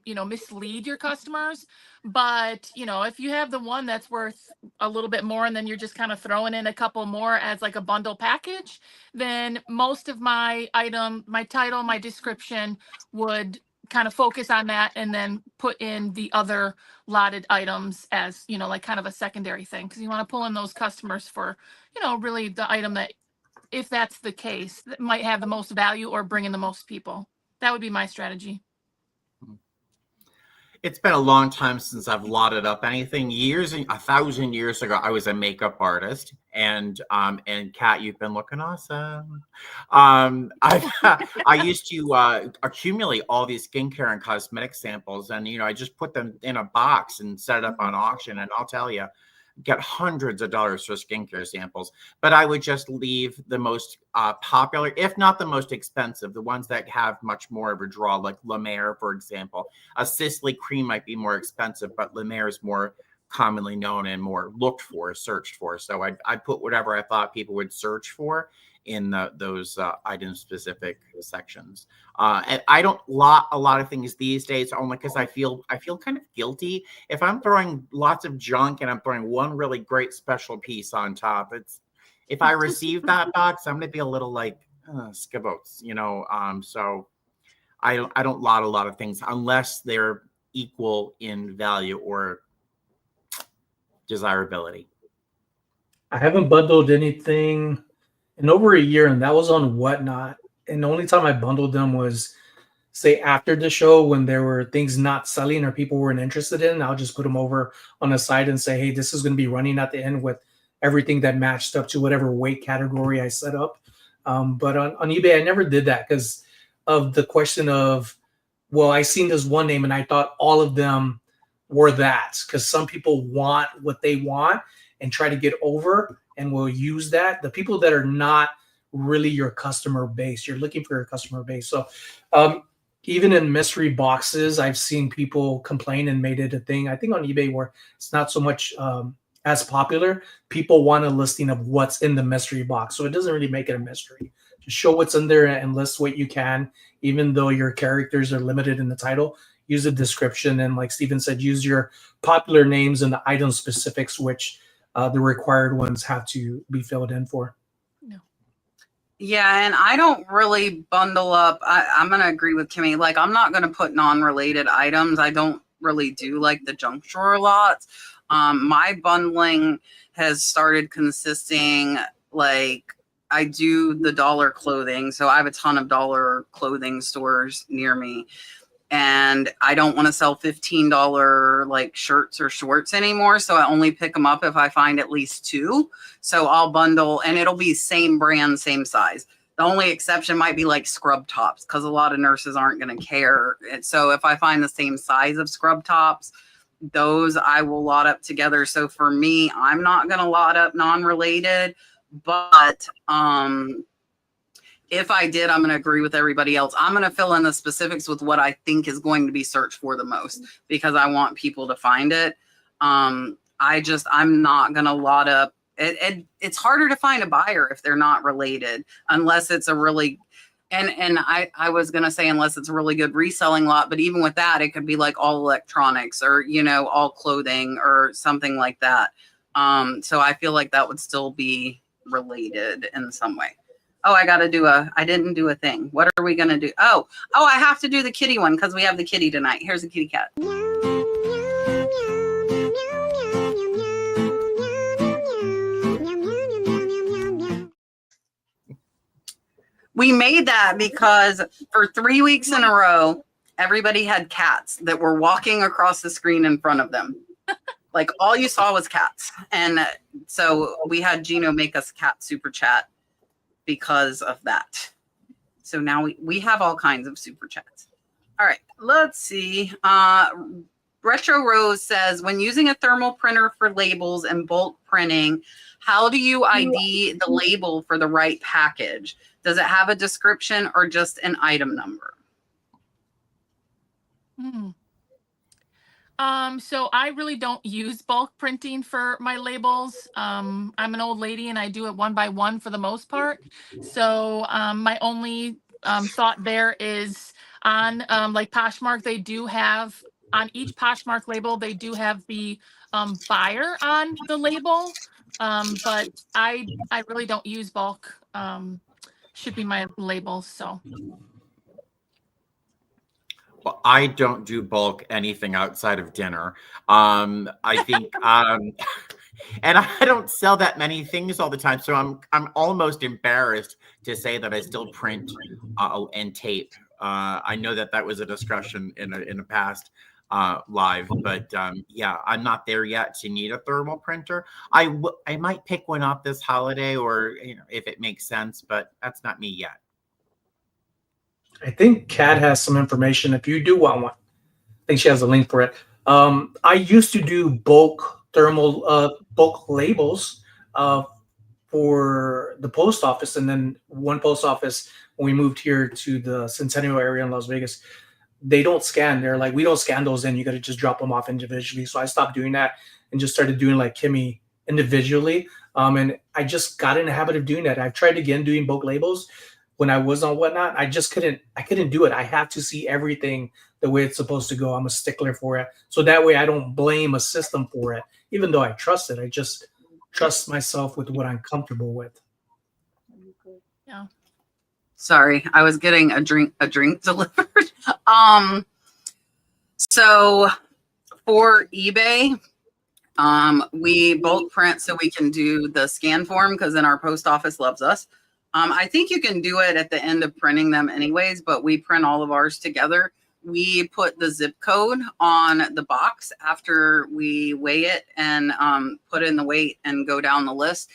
mislead your customers, but if you have the one that's worth a little bit more, and then you're just kind of throwing in a couple more as like a bundle package, then most of my item, my title, my description would kind of focus on that, and then put in the other lotted items as, like kind of a secondary thing. Cause you want to pull in those customers for, really the item that, if that's the case, that might have the most value or bring in the most people. That would be my strategy. It's been a long time since I've lotted up anything. 1,000 years ago, I was a makeup artist, and Kat, you've been looking awesome. I used to accumulate all these skincare and cosmetic samples, and I just put them in a box and set it up on auction. And I'll tell you, get hundreds of dollars for skincare samples, but I would just leave the most popular, if not the most expensive, the ones that have much more of a draw, like La Mer, for example. A Sisley cream might be more expensive, but La Mer is more commonly known and more looked for, searched for. So I put whatever I thought people would search for in those item specific sections. And I don't lot a lot of things these days, only because I feel kind of guilty if I'm throwing lots of junk and I'm throwing one really great special piece on top. If I receive that box, I'm gonna be a little like skiboats, so I don't lot a lot of things unless they're equal in value or desirability. I haven't bundled anything in over a year, and that was on Whatnot. And the only time I bundled them was, say, after the show when there were things not selling or people weren't interested in. I'll just put them over on the side and say, hey, this is going to be running at the end with everything that matched up to whatever weight category I set up. But on eBay, I never did that because of the question of, well, I seen this one name and I thought all of them were that, because some people want what they want and try to get over and will use that. The people that are not really your customer base, you're looking for your customer base. So even in mystery boxes, I've seen people complain and made it a thing. I think on eBay where it's not so much as popular, people want a listing of what's in the mystery box. So it doesn't really make it a mystery. Just show what's in there and list what you can, even though your characters are limited in the title. Use a description, and like Steven said, use your popular names and the item specifics, which the required ones have to be filled in for. No. Yeah, and I don't really bundle up. I'm going to agree with Kimmie. Like, I'm not going to put non-related items. I don't really do like the junk drawer lots. My bundling has started consisting, like, I do the dollar clothing. So I have a ton of dollar clothing stores near me. And I don't want to sell $15 like shirts or shorts anymore. So I only pick them up if I find at least two. So I'll bundle, and it'll be same brand, same size. The only exception might be like scrub tops, because a lot of nurses aren't going to care. And so if I find the same size of scrub tops, those I will lot up together. So for me, I'm not going to lot up non-related, but if I did, I'm going to agree with everybody else. I'm going to fill in the specifics with what I think is going to be searched for the most, because I want people to find it. I'm not going to lot up. It's harder to find a buyer if they're not related, unless it's a really, and I was going to say, unless it's a really good reselling lot, but even with that, it could be like all electronics or, all clothing or something like that. So I feel like that would still be related in some way. Oh, I didn't do a thing. What are we going to do? Oh, I have to do the kitty one because we have the kitty tonight. Here's a kitty cat. We made that because for 3 weeks in a row, everybody had cats that were walking across the screen in front of them. Like all you saw was cats. And so we had Gino make us cat super chat because of that. So now we have all kinds of super chats. All right, let's see. Retro Rose says, when using a thermal printer for labels and bulk printing, how do you ID the label for the right package? Does it have a description or just an item number? So I really don't use bulk printing for my labels. I'm an old lady and I do it one by one for the most part. So my only thought there is on like Poshmark, they do have on each Poshmark label, they do have the buyer on the label. But I really don't use bulk shipping my labels. So. Well, I don't do bulk anything outside of dinner. I think, and I don't sell that many things all the time, so I'm almost embarrassed to say that I still print and tape. I know that was a discussion in a past live, but yeah, I'm not there yet to need a thermal printer. I might pick one up this holiday, or if it makes sense, but that's not me yet. I think Kat has some information if you do want one. I think she has a link for it. I used to do bulk labels for the post office, and then one post office, when we moved here to the Centennial area in Las Vegas, they don't scan. They're like, we don't scan those in. You got to just drop them off individually. So I stopped doing that and just started doing like Kimmie individually. And I just got in the habit of doing that. I've tried again doing bulk labels. When I was on Whatnot, I couldn't do it. I have to see everything the way it's supposed to go. I'm a stickler for it. So that way I don't blame a system for it. Even though I trust it, I just trust myself with what I'm comfortable with. Yeah. Sorry, I was getting a drink delivered. So for eBay, we bulk print so we can do the scan form, because then our post office loves us. I think you can do it at the end of printing them anyways, but we print all of ours together. We put the zip code on the box after we weigh it and put in the weight and go down the list.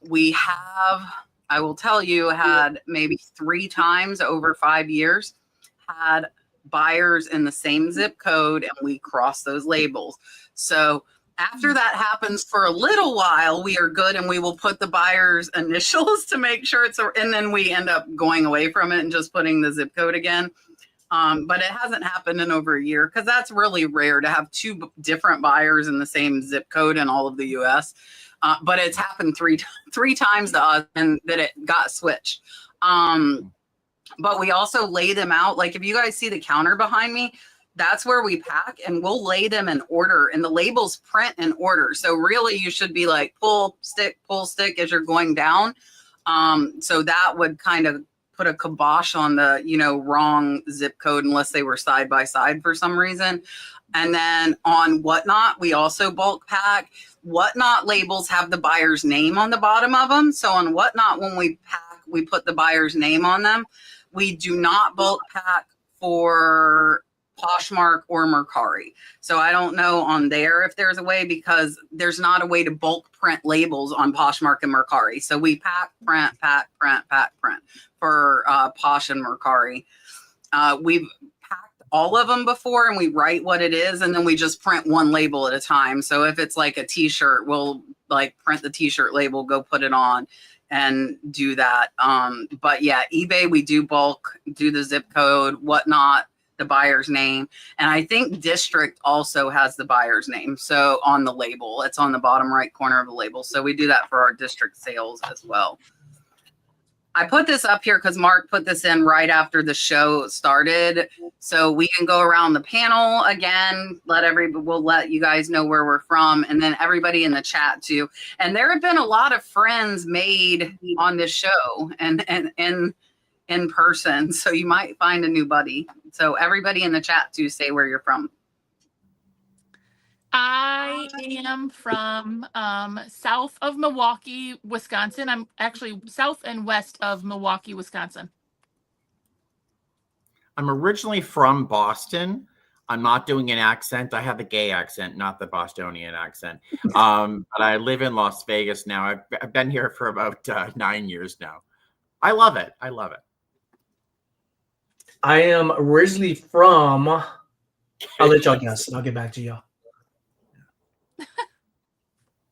We have, I will tell you, had maybe 3 times over 5 years had buyers in the same zip code, and we cross those labels. So after that happens for a little while, we are good, and we will put the buyer's initials to make sure it's, and then we end up going away from it and just putting the zip code again. But it hasn't happened in over a year because that's really rare to have 2 different buyers in the same zip code in all of the U.S. But it's happened three times to us, and that it got switched. But we also lay them out. Like if you guys see the counter behind me, that's where we pack, and we'll lay them in order, and the labels print in order. So really you should be like pull stick as you're going down. So that would kind of put a kibosh on the, wrong zip code unless they were side by side for some reason. And then on Whatnot, we also bulk pack. Whatnot labels have the buyer's name on the bottom of them. So on Whatnot, when we pack, we put the buyer's name on them. We do not bulk pack for Poshmark or Mercari. So I don't know on there if there's a way, because there's not a way to bulk print labels on Poshmark and Mercari. So we pack, print for Posh and Mercari. We've packed all of them before, and we write what it is, and then we just print one label at a time. So if it's like a t-shirt, we'll like print the t-shirt label, go put it on and do that. But yeah, eBay, we do bulk, do the zip code, Whatnot, the buyer's name. And I think District also has the buyer's name. So on the label, it's on the bottom right corner of the label. So we do that for our District sales as well. I put this up here because Mark put this in right after the show started. So we can go around the panel again, we'll let you guys know where we're from, and then everybody in the chat too. And there have been a lot of friends made on this show and in person. So you might find a new buddy. So everybody in the chat too, say where you're from. I am from south of Milwaukee, Wisconsin. I'm actually south and west of Milwaukee, Wisconsin. I'm originally from Boston. I'm not doing an accent. I have the gay accent, not the Bostonian accent. But I live in Las Vegas now. I've been here for about 9 years now. I love it. I love it. I am originally from, I'll let y'all guess, and I'll get back to y'all.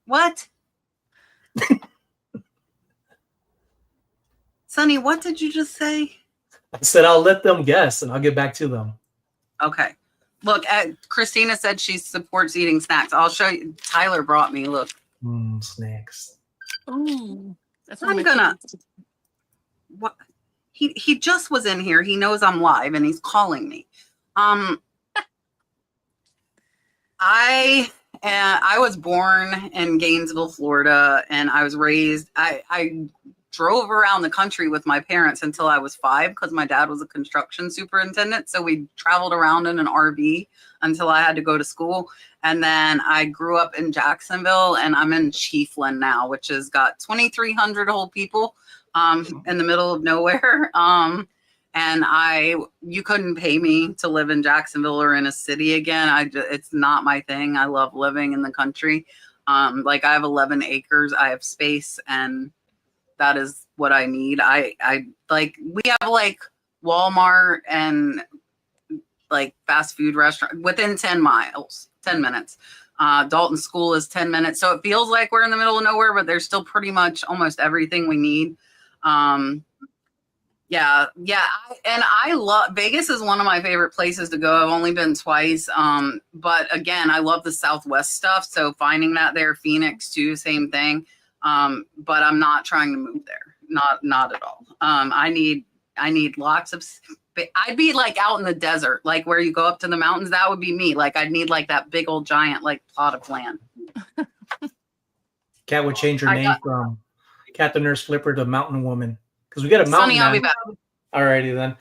What? Sonny, what did you just say? I said I'll let them guess, and I'll get back to them. Okay. Look, Christina said she supports eating snacks. I'll show you. Tyler brought me, look. Snacks. Ooh, that's I'm gonna. What? He just was in here. He knows I'm live, and he's calling me. I was born in Gainesville, Florida, and I was raised. I drove around the country with my parents until I was 5 because my dad was a construction superintendent. So we traveled around in an RV until I had to go to school. And then I grew up in Jacksonville, and I'm in Chiefland now, which has got 2,300 whole people in the middle of nowhere. And you couldn't pay me to live in Jacksonville or in a city again. It's not my thing. I love living in the country. Like I have 11 acres. I have space, and that is what I need. I like, we have like Walmart and like fast food restaurant within 10 minutes. Dalton School is 10 minutes. So it feels like we're in the middle of nowhere, but there's still pretty much almost everything we need. Yeah. I love Vegas is one of my favorite places to go. I've only been twice. But again, I love the Southwest stuff. So finding that there, Phoenix too, same thing. But I'm not trying to move there. Not at all. I need lots of, I'd be like out in the desert, like where you go up to the mountains. That would be me. Like I'd need like that big old giant, like plot of land. Kat would change her name from Kat the Nurse Flipper to Mountain Woman. Because we got a mountain. Sonny, I'll be back. Alrighty then.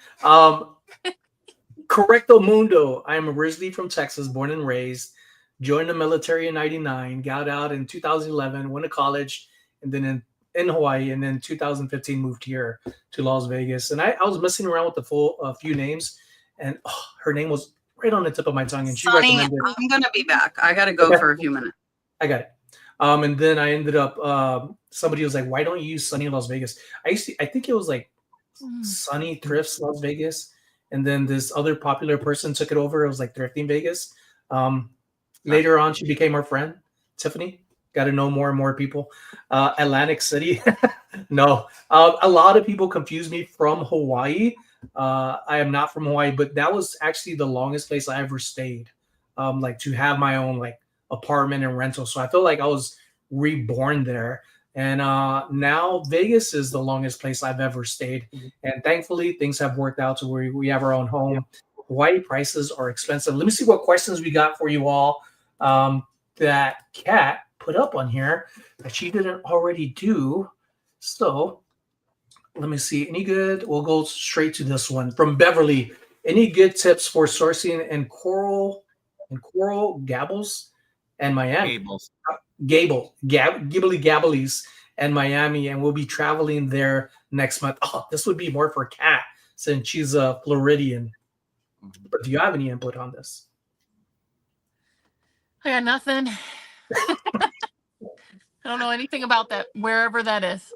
Correcto Mundo. I am originally from Texas, born and raised. Joined the military in '99. Got out in 2011. Went to college, and then in in Hawaii, and then 2015 moved here to Las Vegas. And I was messing around with the full few names, and her name was right on the tip of my tongue, and she Sonny, recommended. I'm gonna be back. I gotta go for a few minutes. I got it. And then I ended up. Somebody was like, "Why don't you use Sunny Las Vegas?" I think it was like Sunny Thrifts Las Vegas, and then this other popular person took it over. It was like Thrifting Vegas. Later on, she became our friend, Tiffany. Got to know more and more people. Atlantic City. No, a lot of people confuse me from Hawaii. I am not from Hawaii, but that was actually the longest place I ever stayed. Like to have my own like apartment and rental. So I feel like I was reborn there. And now Vegas is the longest place I've ever stayed. And thankfully, things have worked out to where we have our own home. Hawaii prices are expensive. Let me see what questions we got for you all that Kat put up on here that she didn't already do. So let me see. Any good? We'll go straight to this one from Beverly. Any good tips for sourcing in Coral Gables and Miami? Gibbly Gabblies and Miami, and we'll be traveling there next month. Oh, this would be more for Kat since she's a Floridian. But do you have any input on this? I got nothing. I don't know anything about that, wherever that is.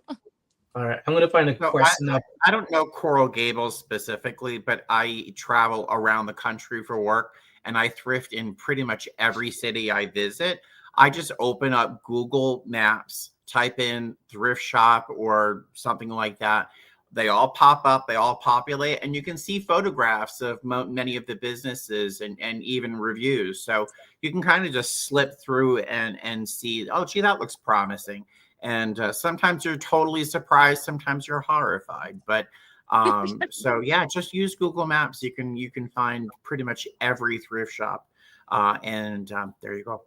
All right, I'm going to find a question. I don't know Coral Gables specifically, but I travel around the country for work, and I thrift in pretty much every city I visit. I just open up Google Maps, type in thrift shop or something like that. They all pop up, they all populate, and you can see photographs of many of the businesses and even reviews. So you can kind of just slip through and see, oh, gee, that looks promising. And sometimes you're totally surprised, sometimes you're horrified. But so yeah, just use Google Maps. You can find pretty much every thrift shop, and there you go.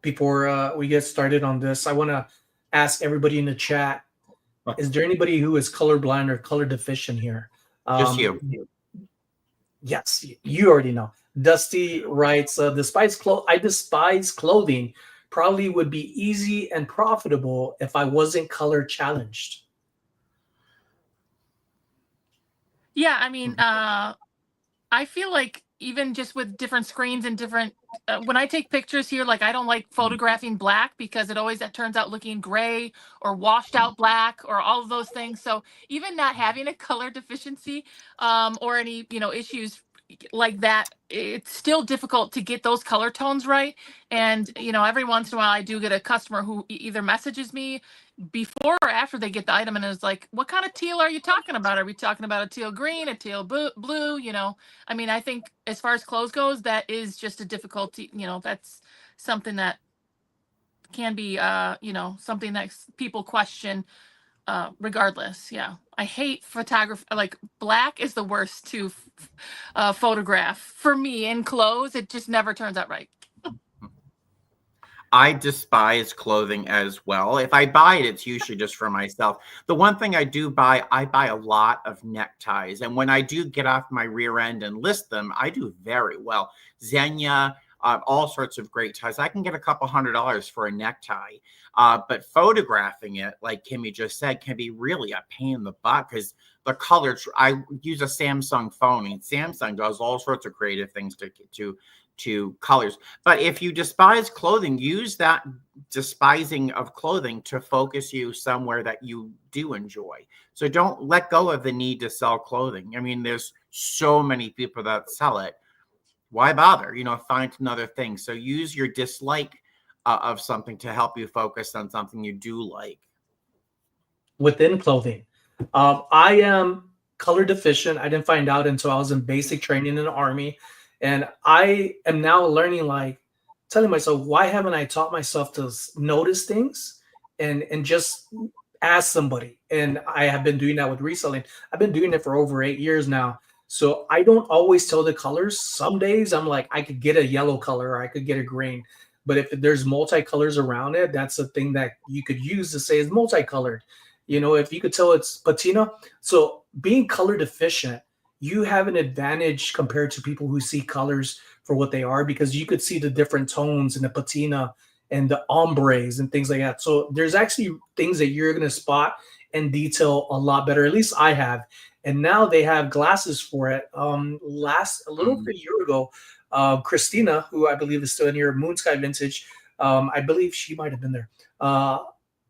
Before we get started on this, I want to ask everybody in the chat: is there anybody who is colorblind or color deficient here? Just you. Yes, you already know. Dusty writes, I despise clothing. Probably would be easy and profitable if I wasn't color challenged. Yeah, I mean, I feel like even just with different screens and different, when I take pictures here, like I don't like photographing black because that turns out looking gray or washed out black or all of those things. So even not having a color deficiency or any, issues like that, it's still difficult to get those color tones right. And, every once in a while I do get a customer who either messages me before or after they get the item and is like, what kind of teal are you talking about? Are we talking about a teal green, a teal blue? I mean, I think as far as clothes goes, that is just a difficulty. That's something that can be, something that people question regardless. Yeah. I hate photography. Like black is the worst to photograph for me in clothes. It just never turns out right. I despise clothing as well. If I buy it, it's usually just for myself. The one thing I do buy, I buy a lot of neckties. And when I do get off my rear end and list them, I do very well. Xenia, all sorts of great ties. I can get a couple $100 for a necktie. But photographing it, like Kimmie just said, can be really a pain in the butt because the colors, I use a Samsung phone, and Samsung does all sorts of creative things to colors. But if you despise clothing, use that despising of clothing to focus you somewhere that you do enjoy. So don't let go of the need to sell clothing. I mean, there's so many people that sell it. Why bother? Find another thing. So use your dislike of something to help you focus on something you do like. Within clothing, I am color deficient. I didn't find out until I was in basic training in the Army. And I am now learning, telling myself, why haven't I taught myself to notice things and just ask somebody? And I have been doing that with reselling. I've been doing it for over 8 years now. So I don't always tell the colors. Some days I'm like, I could get a yellow color or I could get a green. But if there's multicolors around it, that's a thing that you could use to say it's multicolored. If you could tell it's patina. So being color deficient, you have an advantage compared to people who see colors for what they are, because you could see the different tones and the patina and the ombres and things like that. So there's actually things that you're going to spot and detail a lot better. At least I have. And now they have glasses for it. A little over a year ago, Christina, who I believe is still in here, Moon Sky Vintage, I believe she might have been there.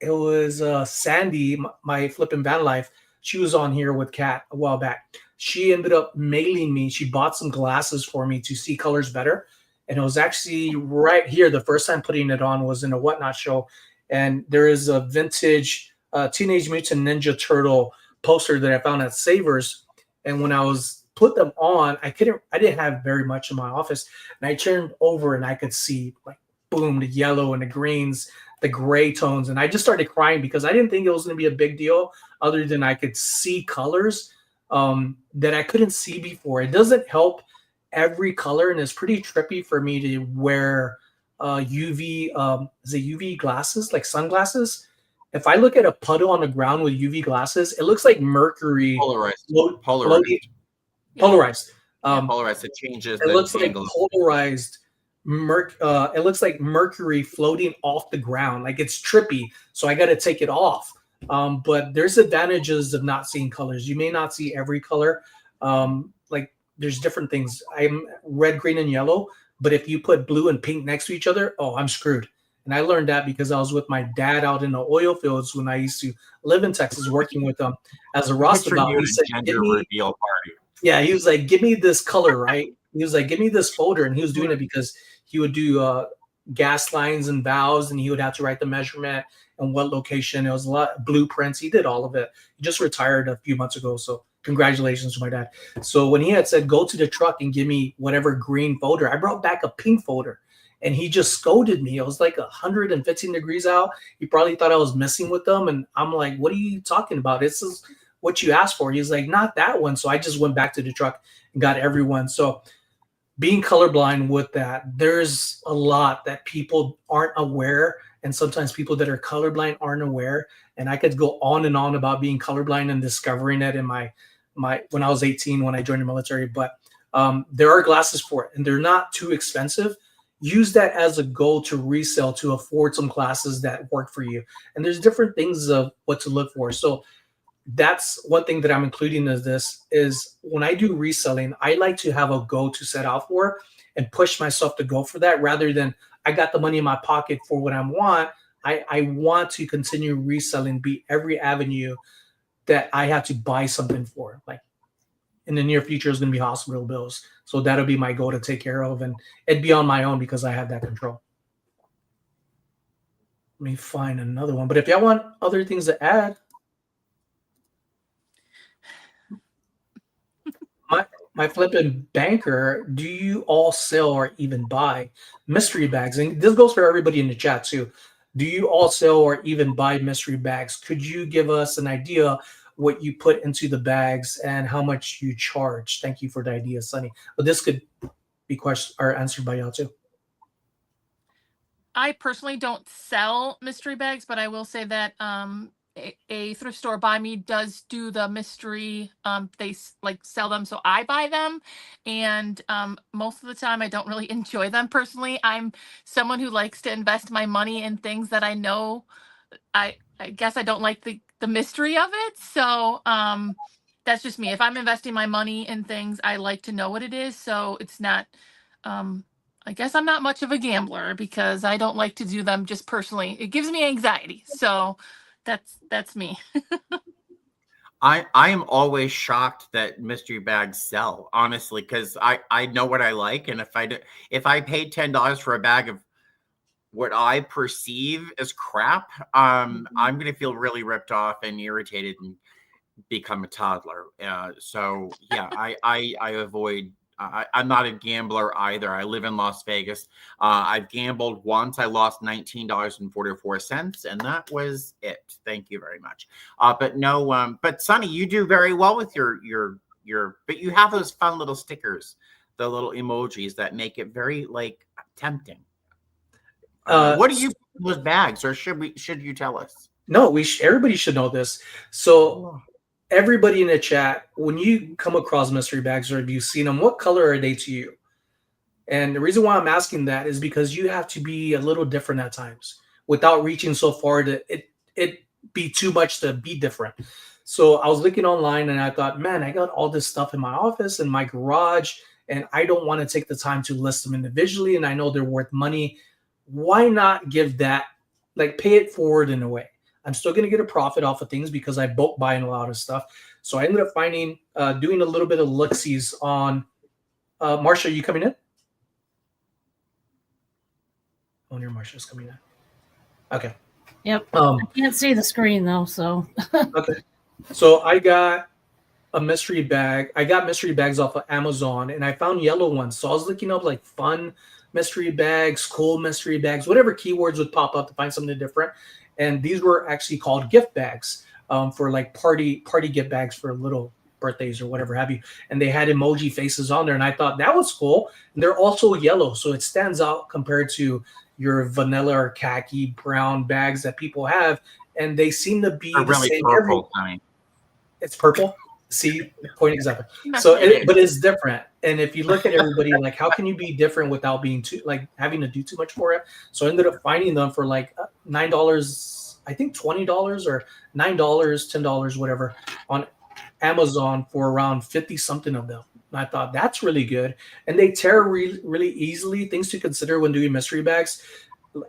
It was Sandy, my flipping van life. She was on here with Kat a while back. She ended up mailing me. She bought some glasses for me to see colors better. And it was actually right here. The first time putting it on was in a Whatnot show. And there is a vintage Teenage Mutant Ninja Turtle poster that I found at Savers. And when I was put them on, I didn't have very much in my office. And I turned over and I could see, like, boom, the yellow and the greens, the gray tones. And I just started crying because I didn't think it was going to be a big deal, other than I could see colors that I couldn't see before. It doesn't help every color, and it's pretty trippy for me to wear UV UV glasses, like sunglasses. If I look at a puddle on the ground with UV glasses, it looks like mercury Polarized. Polarized. Polarized. It changes. It looks like angle. polarized it looks like mercury floating off the ground. Like, it's trippy. So I got to take it off. But there's advantages of not seeing colors. You may not see every color. Like, there's different things. I'm red, green, and yellow. But if you put blue and pink next to each other, oh, I'm screwed. And I learned that because I was with my dad out in the oil fields when I used to live in Texas, working with them as a roustabout. He said, reveal party. Yeah, he was like, give me this color, right? He was like, give me this folder. And he was doing it because he would do gas lines and valves, and he would have to write the measurement and what location. It was a lot of blueprints. He did all of it. He just retired a few months ago. So congratulations to my dad. So when he had said, go to the truck and give me whatever green folder, I brought back a pink folder. And he just scolded me. It was like 115 degrees out. He probably thought I was messing with them. And I'm like, what are you talking about? This is what you asked for. He's like, not that one. So I just went back to the truck and got everyone. So being colorblind with that, there's a lot that people aren't aware. And sometimes people that are colorblind aren't aware. And I could go on and on about being colorblind and discovering it in my when I was 18, when I joined the military. But there are glasses for it, and they're not too expensive. Use that as a goal to resell, to afford some classes that work for you. And there's different things of what to look for. So that's one thing that I'm including in this is when I do reselling, I like to have a goal to set out for and push myself to go for that, rather than I got the money in my pocket for what I want. I want to continue reselling, be every avenue that I have to buy something for. Like, in the near future is going to be hospital bills. So that'll be my goal to take care of, and it'd be on my own because I have that control. Let me find another one. But if y'all want other things to add, my flipping banker, do you all sell or even buy mystery bags? And this goes for everybody in the chat too. Do you all sell or even buy mystery bags? Could you give us an idea what you put into the bags and how much you charge? Thank you for the idea, Sonny. But this could be questioned or answered by y'all too. I personally don't sell mystery bags, but I will say that a thrift store by me does do the mystery. They like sell them, so I buy them. And most of the time I don't really enjoy them personally. I'm someone who likes to invest my money in things that I know. I guess I don't like the mystery of it. So that's just me. If I'm investing my money in things, I like to know what it is. So it's not, I guess I'm not much of a gambler because I don't like to do them just personally. It gives me anxiety. So that's me. I am always shocked that mystery bags sell, honestly, because I know what I like. And if I paid $10 for a bag of what I perceive as crap, I'm going to feel really ripped off and irritated and become a toddler. So yeah, I avoid. I'm not a gambler either. I live in Las Vegas. I've gambled once. I lost $19.44, and that was it. Thank you very much. But no. But Sonny, you do very well with your. But you have those fun little stickers, the little emojis that make it very like tempting. What do you put in those bags, or should you tell us? No, everybody should know this. So everybody in the chat, when you come across mystery bags or have you seen them, what color are they to you? And the reason why I'm asking that is because you have to be a little different at times without reaching so far to it be too much to be different. So I was looking online and I thought, man, I got all this stuff in my office and my garage, and I don't want to take the time to list them individually. And I know they're worth money. Why not give that, like, pay it forward in a way? I'm still going to get a profit off of things because I bulk buying a lot of stuff. So I ended up finding, doing a little bit of look-sees on, Marsha, are you coming in? Oh, your Marsha's coming in. Okay. Yep. I can't see the screen though, so. Okay. So I got a mystery bag. I got mystery bags off of Amazon, and I found yellow ones. So I was looking up like fun mystery bags, cool mystery bags, whatever keywords would pop up to find something different. And these were actually called gift bags, for like party gift bags for little birthdays or whatever have you. And they had emoji faces on there, and I thought that was cool. And they're also yellow, so it stands out compared to your vanilla or khaki brown bags that people have, and they seem to be the same. Purple, it's purple. See, point example. So, but it's different. And if you look at everybody, like, how can you be different without being too, like, having to do too much for it? So I ended up finding them for like $9, I think $20 or $9, $10, whatever, on Amazon for around 50 something of them. And I thought that's really good. And they tear really easily. Things to consider when doing mystery bags,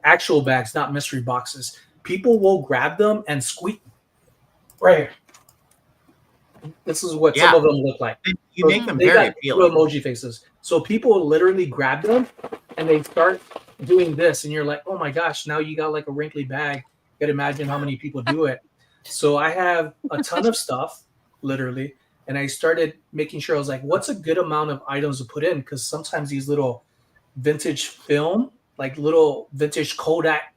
actual bags, not mystery boxes. People will grab them and squeak right here. This is what some of them look like. You make them very appealing. Emoji faces. So people literally grab them and they start doing this, and you're like, oh my gosh, now you got like a wrinkly bag. You gotta imagine how many people do it. So I have a ton of stuff, literally, and I started making sure. I was like, what's a good amount of items to put in? Because sometimes these little vintage film, like little vintage Kodak,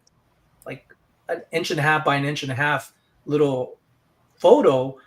like an 1.5 by 1.5 little photo,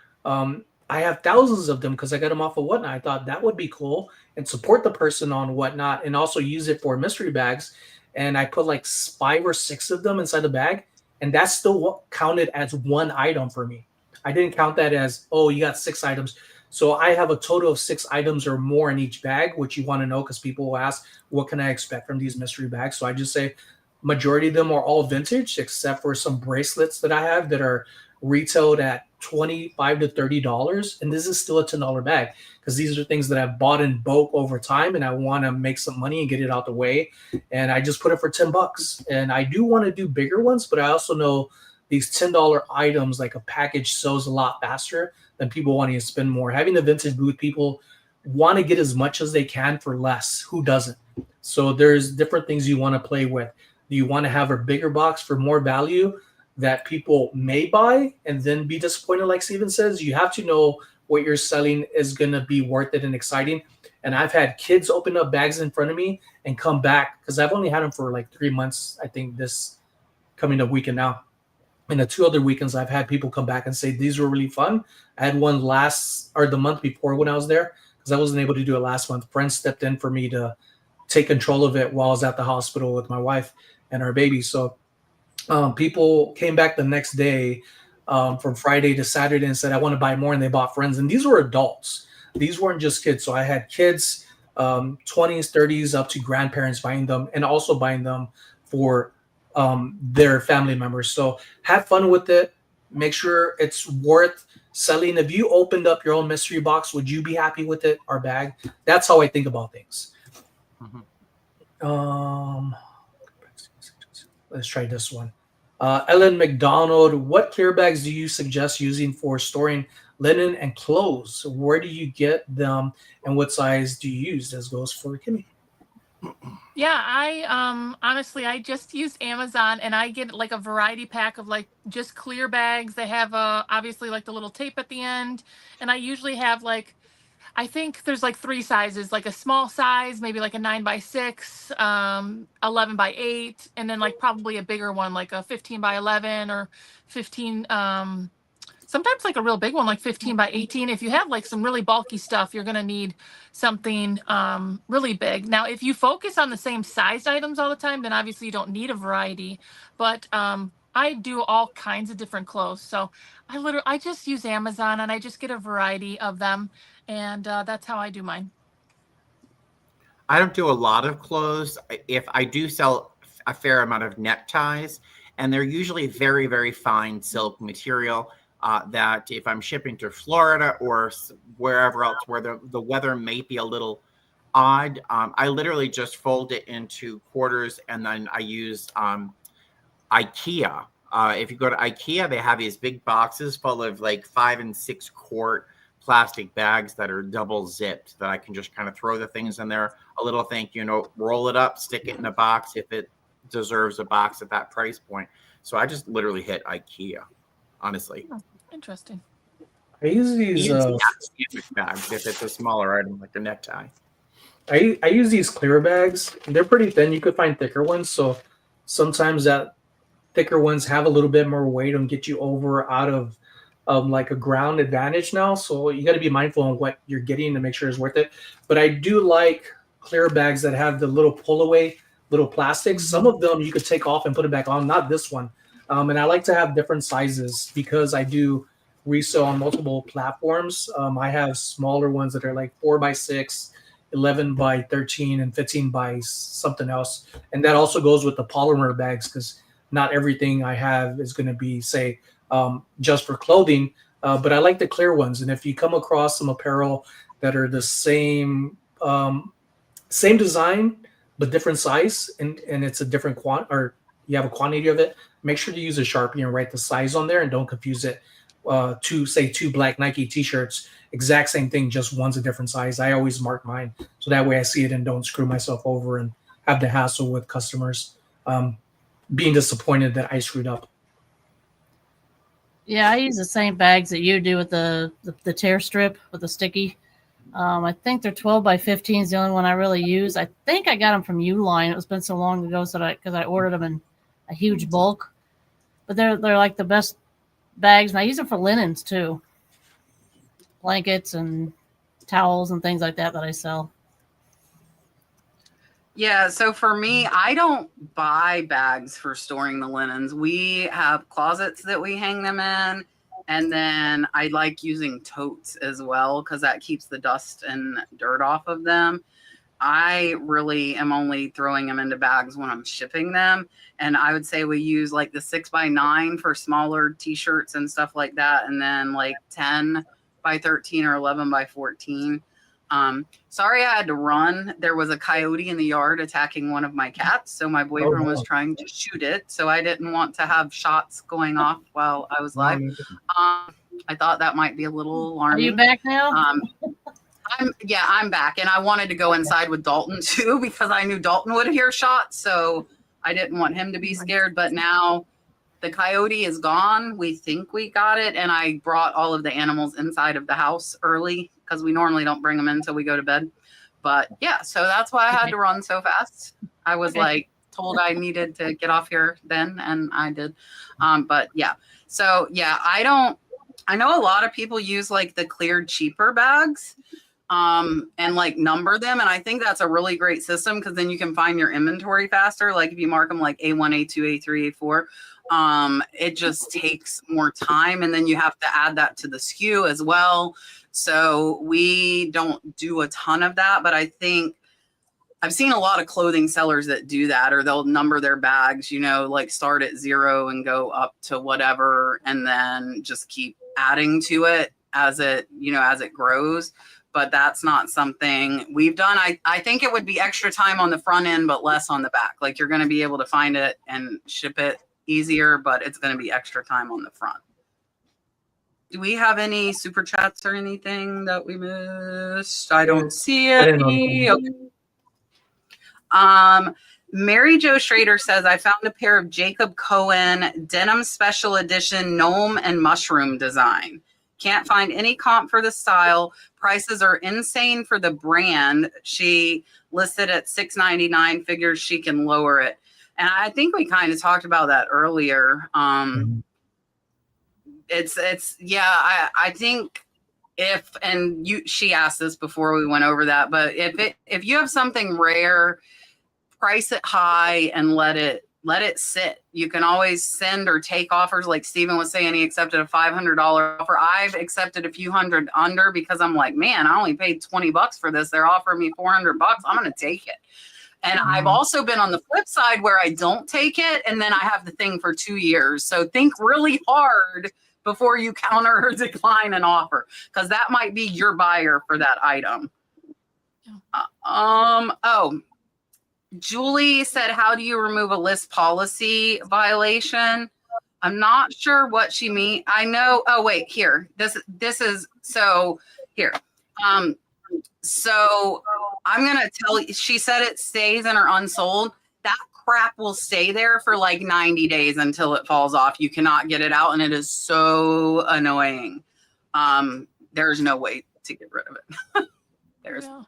I have thousands of them because I got them off of Whatnot. I thought that would be cool and support the person on Whatnot, and also use it for mystery bags. And I put like 5 or 6 of them inside the bag, and that's still counted as one item for me. I didn't count that as, oh, you got 6 items. So I have a total of 6 items or more in each bag, which you want to know because people will ask, what can I expect from these mystery bags? So I just say majority of them are all vintage, except for some bracelets that I have that are retailed at $25 to $30, and this is still a $10 bag because these are things that I've bought in bulk over time, and I want to make some money and get it out the way, and I just put it for $10. And I do want to do bigger ones, but I also know these $10 items, like a package, sells a lot faster than people wanting to spend more. Having a vintage booth, people want to get as much as they can for less. Who doesn't? So there's different things you want to play with. Do you want to have a bigger box for more value that people may buy and then be disappointed? Like Steven says, you have to know what you're selling is going to be worth it and exciting. And I've had kids open up bags in front of me and come back because I've only had them for like 3 months. I think this coming up weekend now. And the 2 other weekends, I've had people come back and say, these were really fun. I had one the month before when I was there, because I wasn't able to do it last month. Friends stepped in for me to take control of it while I was at the hospital with my wife and our baby. So people came back the next day, from Friday to Saturday, and said, I want to buy more. And they bought friends. And these were adults. These weren't just kids. So I had kids, 20s, 30s, up to grandparents buying them, and also buying them for their family members. So have fun with it. Make sure it's worth selling. If you opened up your own mystery box, would you be happy with it, our bag? That's how I think about things. Mm-hmm. Let's try this one. Ellen McDonald, what clear bags do you suggest using for storing linen and clothes? Where do you get them, and what size do you use? This goes for Kimmie. Yeah, I honestly, I just use Amazon, and I get like a variety pack of like just clear bags. They have obviously like the little tape at the end, and I usually have like, I think there's like 3 sizes, like a small size, maybe like a 9x6, 11x8, and then like probably a bigger one, like a 15x11 or 15. Sometimes like a real big one, like 15x18. If you have like some really bulky stuff, you're going to need something really big. Now, if you focus on the same sized items all the time, then obviously you don't need a variety. But I do all kinds of different clothes. So I just use Amazon, and I just get a variety of them. And that's how I do mine. I don't do a lot of clothes. If I do sell a fair amount of neckties, and they're usually very, very fine silk material that if I'm shipping to Florida or wherever else where the weather may be a little odd, I literally just fold it into quarters, and then I use IKEA. If you go to IKEA, they have these big boxes full of like 5 and 6 quart plastic bags that are double zipped that I can just kind of throw the things in there. A little thank you note, roll it up, stick it in a box if it deserves a box at that price point. So I just literally hit IKEA, honestly. Oh, interesting. I use these. Bags if it's a smaller item like a necktie. I use these clear bags. They're pretty thin. You could find thicker ones. So sometimes that thicker ones have a little bit more weight and get you over out of like a ground advantage now. So you got to be mindful on what you're getting to make sure it's worth it. But I do like clear bags that have the little pull away, little plastics. Some of them you could take off and put it back on, not this one. And I like to have different sizes because I do resell on multiple platforms. I have smaller ones that are like 4x6, 11 by 13, and 15 by something else. And that also goes with the polymer bags because not everything I have is going to be, say, just for clothing, but I like the clear ones. And if you come across some apparel that are the same design but different size, and it's a different or you have a quantity of it, make sure to use a Sharpie and write the size on there, and don't confuse it. Two black Nike T-shirts, exact same thing, just one's a different size. I always mark mine so that way I see it and don't screw myself over and have the hassle with customers being disappointed that I screwed up. Yeah, I use the same bags that you do with the tear strip with the sticky. I think they're 12 by 15 is the only one I really use. I think I got them from Uline. It's been so long ago because I ordered them in a huge bulk. But they're like the best bags, and I use them for linens too. Blankets and towels and things like that I sell. Yeah, so for me, I don't buy bags for storing the linens. We have closets that we hang them in, and then I like using totes as well because that keeps the dust and dirt off of them. I really am only throwing them into bags when I'm shipping them, and I would say we use like the 6x9 for smaller t-shirts and stuff like that, and then like 10 by 13 or 11 by 14. Sorry I had to run. There was a coyote in the yard attacking one of my cats, so my boyfriend was trying to shoot it, so I didn't want to have shots going off while I was live. I thought that might be a little alarming. Are you back now? I'm back, and I wanted to go inside with Dalton too because I knew Dalton would hear shots, so I didn't want him to be scared. But now the coyote is gone. We think we got it, and I brought all of the animals inside of the house early because we normally don't bring them in until we go to bed. But yeah, so that's why I had to run so fast. I was like told I needed to get off here then, and I did. But yeah, so yeah, I know a lot of people use like the cleared cheaper bags and like number them. And I think that's a really great system because then you can find your inventory faster. Like if you mark them like A1, A2, A3, A4, it just takes more time. And then you have to add that to the SKU as well. So we don't do a ton of that, but I think I've seen a lot of clothing sellers that do that, or they'll number their bags, you know, like start at 0 and go up to whatever, and then just keep adding to it as it, you know, as it grows. But that's not something we've done. I think it would be extra time on the front end, but less on the back. Like you're going to be able to find it and ship it easier, but it's going to be extra time on the front. Do we have any super chats or anything that we missed? I don't see any. Okay. Mary Jo Schrader says, I found a pair of Jacob Cohen denim special edition gnome and mushroom design. Can't find any comp for the style. Prices are insane for the brand. She listed at $6.99, figures she can lower it. And I think we kind of talked about that earlier. I think she asked this before we went over that, but if you have something rare, price it high and let it, let it sit. You can always send or take offers. Like Steven was saying, he accepted a $500 offer. I've accepted a few hundred under because I'm like, man, I only paid $20 for this. They're offering me $400. I'm going to take it. And I've also been on the flip side where I don't take it, and then I have the thing for 2 years. So think really hard before you counter or decline an offer, because that might be your buyer for that item. Oh, Julie said, how do you remove a list policy violation? I'm not sure what she means. I know. Oh, wait, here. This is so here. So I'm going to tell you, she said it stays in her unsold. That crap will stay there for like 90 days until it falls off. You cannot get it out, and it is so annoying. There's no way to get rid of it. Yeah.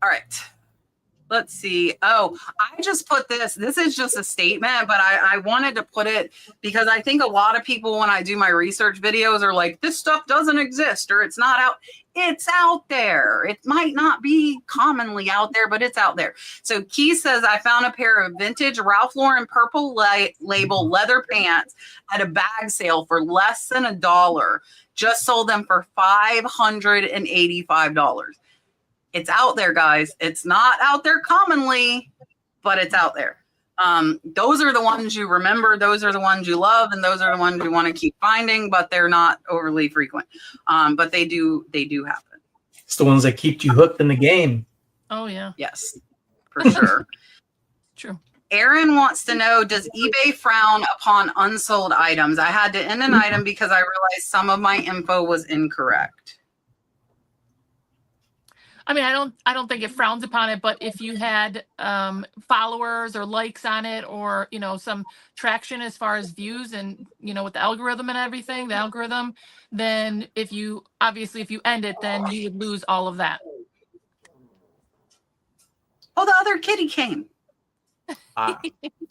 All right. Let's see. Oh, I just put this. This is just a statement, but I wanted to put it because I think a lot of people, when I do my research videos, are like, this stuff doesn't exist or it's not out. It's out there. It might not be commonly out there, but it's out there. So Key says, I found a pair of vintage Ralph Lauren purple label leather pants at a bag sale for less than $1. Just sold them for $585. It's out there, guys. It's not out there commonly, but it's out there. Those are the ones you remember. Those are the ones you love. And those are the ones you want to keep finding, but they're not overly frequent. But they do happen. It's the ones that keep you hooked in the game. Oh, yeah. Yes, for sure. True. Aaron wants to know, does eBay frown upon unsold items? I had to end an item because I realized some of my info was incorrect. I mean, I don't think it frowns upon it, but if you had followers or likes on it, or, you know, some traction as far as views and, you know, with the algorithm and everything, the algorithm, then if you end it, then you would lose all of that. Oh, the other kitty came.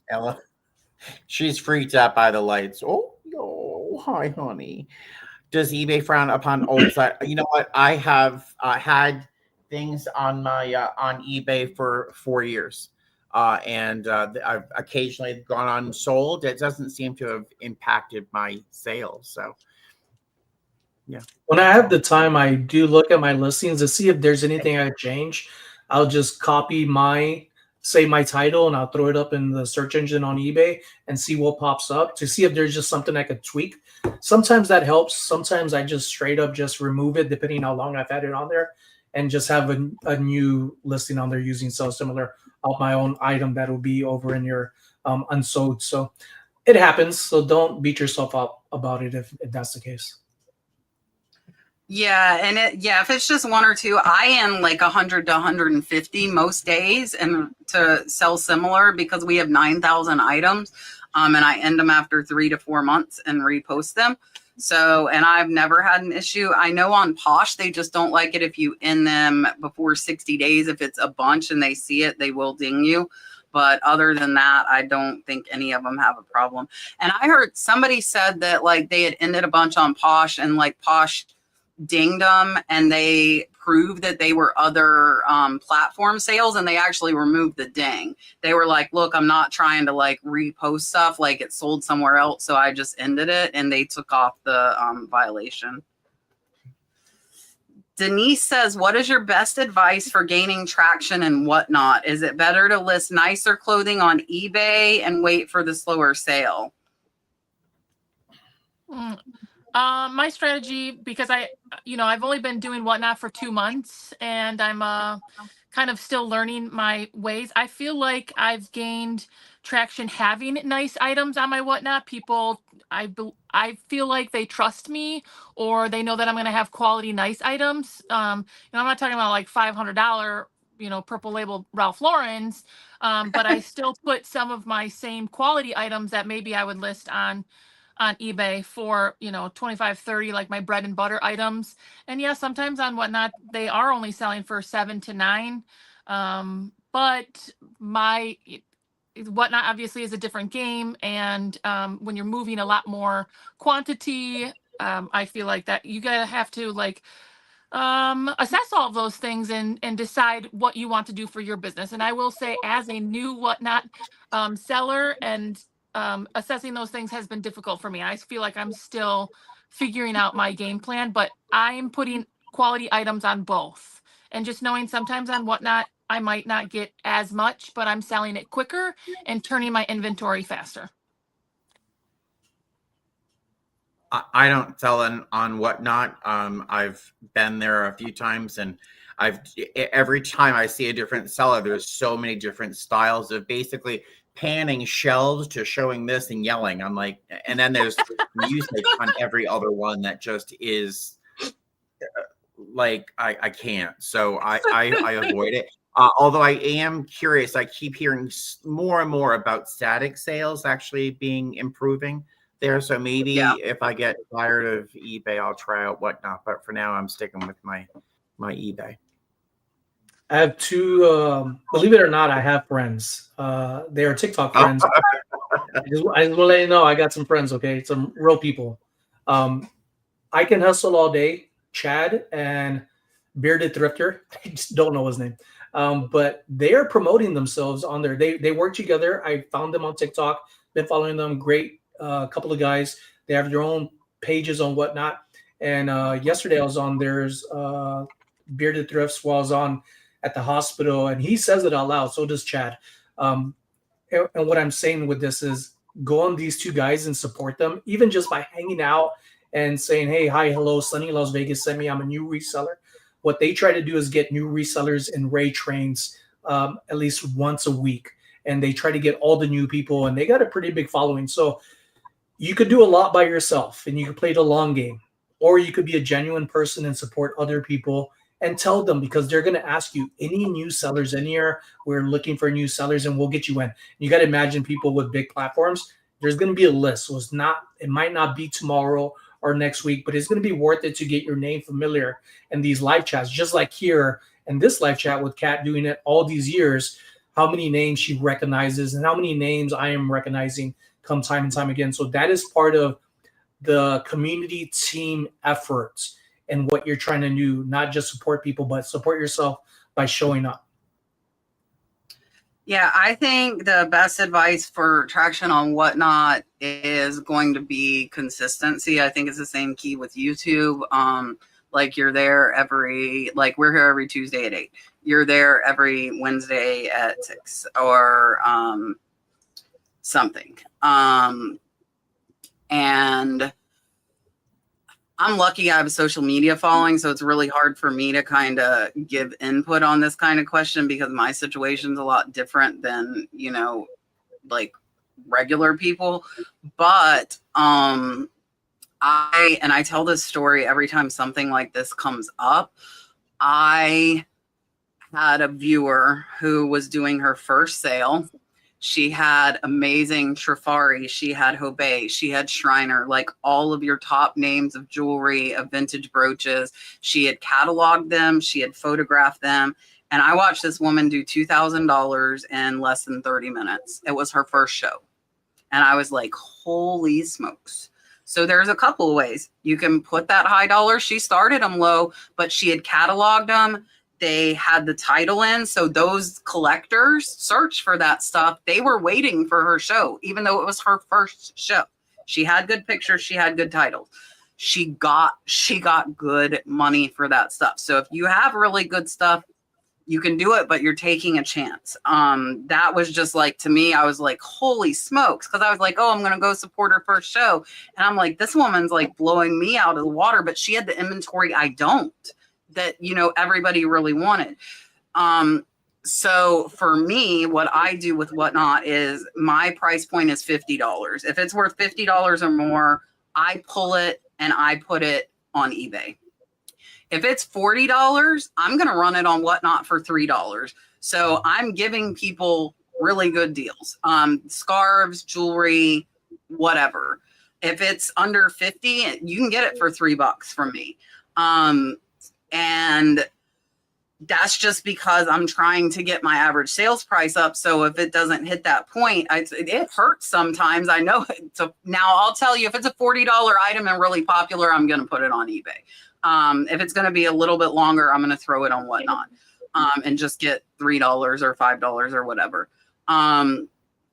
Ella, she's freaked out by the lights. Oh, no. Hi, honey. Does eBay frown upon old site? You know what? I have had things on my on eBay for 4 years, and I've occasionally gone unsold. It doesn't seem to have impacted my sales. So, yeah. When I have the time, I do look at my listings to see if there's anything I change. I'll just copy my title and I'll throw it up in the search engine on eBay and see what pops up to see if there's just something I could tweak. Sometimes that helps. Sometimes I just straight up just remove it depending on how long I've had it on there, and just have a new listing on there using so similar of my own item that will be over in your unsold. So it happens. So don't beat yourself up about it if that's the case. Yeah, and if it's just one or two, I am like 100 to 150 most days, and to sell similar because we have 9,000 items, and I end them after 3 to 4 months and repost them. So, and I've never had an issue. I know on Posh, they just don't like it if you end them before 60 days. If it's a bunch and they see it, they will ding you. But other than that, I don't think any of them have a problem. And I heard somebody said that like they had ended a bunch on Posh, and like Posh dinged them and they proved that they were other platform sales, and they actually removed the ding. They were like, look, I'm not trying to like repost stuff, like it sold somewhere else, so I just ended it, and they took off the violation. Denise says, what is your best advice for gaining traction and whatnot? Is it better to list nicer clothing on eBay and wait for the slower sale? My strategy, because I've only been doing Whatnot for 2 months, and I'm kind of still learning my ways. I feel like I've gained traction having nice items on my Whatnot. People, I feel like they trust me, or they know that I'm going to have quality, nice items. I'm not talking about like $500, purple label Ralph Lauren's, but I still put some of my same quality items that maybe I would list on eBay for, 25, 30, like my bread and butter items. And yeah, sometimes on Whatnot, they are only selling for 7 to 9. But my Whatnot obviously is a different game. And when you're moving a lot more quantity, I feel like that you gotta have to like assess all of those things and decide what you want to do for your business. And I will say, as a new whatnot seller, and assessing those things has been difficult for me. I feel like I'm still figuring out my game plan, but I'm putting quality items on both. And just knowing sometimes on whatnot, I might not get as much, but I'm selling it quicker and turning my inventory faster. I don't sell on whatnot. I've been there a few times, and every time I see a different seller, there's so many different styles of basically panning shelves to showing this and yelling. I'm like, and then there's music on every other one that just is like I can't. So I avoid it. Although I am curious, I keep hearing more and more about static sales actually improving there. So maybe if I get tired of eBay, I'll try out whatnot. But for now, I'm sticking with my eBay. I have two, believe it or not, I have friends. They are TikTok friends. I just want to let you know I got some friends, okay? Some real people. I can hustle all day. Chad and Bearded Thrifter. I just don't know his name. But they are promoting themselves on there. They work together. I found them on TikTok. Been following them. Great couple of guys. They have their own pages on whatnot. And yesterday I was on theirs, Bearded Thrifts, while I was on at the hospital, and he says it out loud. So does Chad. And what I'm saying with this is go on these two guys and support them, even just by hanging out and saying, hey, hi, hello, Sonny Las Vegas sent me. I'm a new reseller. What they try to do is get new resellers in Ray trains at least once a week. And they try to get all the new people, and they got a pretty big following. So you could do a lot by yourself, and you could play the long game, or you could be a genuine person and support other people and tell them, because they're going to ask you, any new sellers in here? We're looking for new sellers, and we'll get you in. You got to imagine people with big platforms. There's going to be a list. So it might not be tomorrow or next week, but it's going to be worth it to get your name familiar in these live chats, just like here in this live chat with Kat doing it all these years, how many names she recognizes and how many names I am recognizing come time and time again. So that is part of the community team efforts and what you're trying to do, not just support people, but support yourself by showing up. Yeah, I think the best advice for traction on whatnot is going to be consistency. I think it's the same key with YouTube. Like you're there we're here every Tuesday at 8. You're there every Wednesday at 6 or something. And I'm lucky I have a social media following, so it's really hard for me to kind of give input on this kind of question because my situation's a lot different than, like regular people. But I tell this story every time something like this comes up. I had a viewer who was doing her first sale. She had amazing Trifari. She had Hobey. She had Shriner, like all of your top names of jewelry, of vintage brooches. She had cataloged them. She had photographed them. And I watched this woman do $2,000 in less than 30 minutes. It was her first show. And I was like, holy smokes. So there's a couple of ways. You can put that high dollar. She started them low, but she had cataloged them. They had the title in. So those collectors search for that stuff. They were waiting for her show, even though it was her first show. She had good pictures. She had good titles. She got good money for that stuff. So if you have really good stuff, you can do it, but you're taking a chance. That was just like, to me, I was like, holy smokes. Cause I was like, oh, I'm going to go support her first show. And I'm like, this woman's like blowing me out of the water, but she had the inventory I don't. That, everybody really wanted. So for me, what I do with whatnot is my price point is $50. If it's worth $50 or more, I pull it and I put it on eBay. If it's $40, I'm going to run it on whatnot for $3. So I'm giving people really good deals. Scarves, jewelry, whatever. If it's under 50, you can get it for $3 from me. And that's just because I'm trying to get my average sales price up. So if it doesn't hit that point, it hurts sometimes. I know it. So now I'll tell you, if it's a $40 item and really popular, I'm going to put it on eBay. If it's going to be a little bit longer, I'm going to throw it on Whatnot, and just get $3 or $5 or whatever.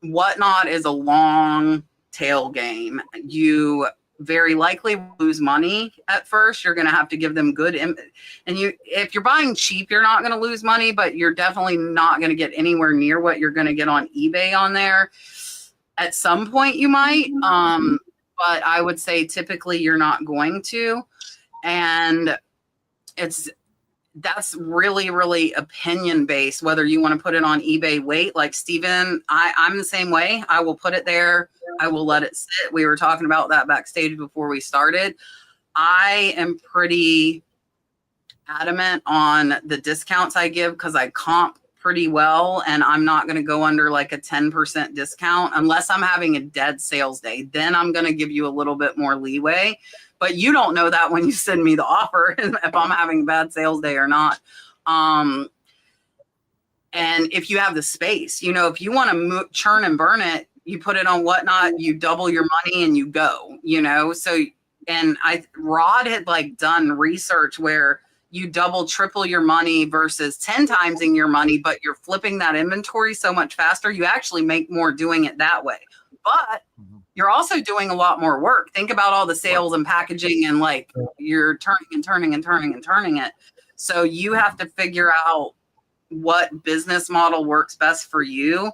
Whatnot is a long tail game. You very likely lose money at first. You're going to have to give them good, and if you're buying cheap, you're not going to lose money, but you're definitely not going to get anywhere near what you're going to get on eBay on there. At some point you might, but I would say typically you're not going to. And that's really, really opinion based, whether you want to put it on eBay. Wait, like Steven, I'm the same way. I will put it there. I will let it sit. We were talking about that backstage before we started. I am pretty adamant on the discounts I give because I comp pretty well, and I'm not going to go under like a 10% discount unless I'm having a dead sales day. Then I'm going to give you a little bit more leeway. But you don't know that when you send me the offer, if I'm having a bad sales day or not. And if you have the space, if you want to churn and burn it, you put it on Whatnot, you double your money and you go, So, and Rod had like done research where you double, triple your money versus 10 timesing your money, but you're flipping that inventory so much faster. You actually make more doing it that way. But you're also doing a lot more work. Think about all the sales and packaging, and like you're turning and turning and turning and turning it. So you have to figure out what business model works best for you.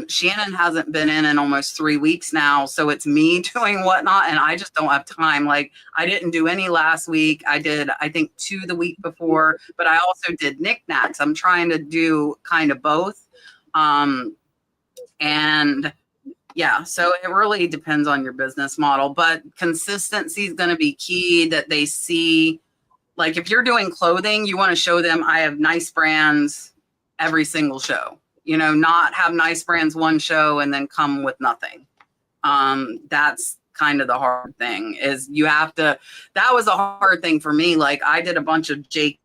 Shannon hasn't been in almost 3 weeks now. So it's me doing Whatnot, and I just don't have time. Like I didn't do any last week. I did, I think 2 the week before, but I also did knickknacks. I'm trying to do kind of both. And yeah, so it really depends on your business model, but consistency is going to be key, that they see, like if you're doing clothing, you want to show them I have nice brands every single show, not have nice brands one show and then come with nothing. That's kind of the hard thing, is you have to, that was a hard thing for me. Like I did a bunch of Jake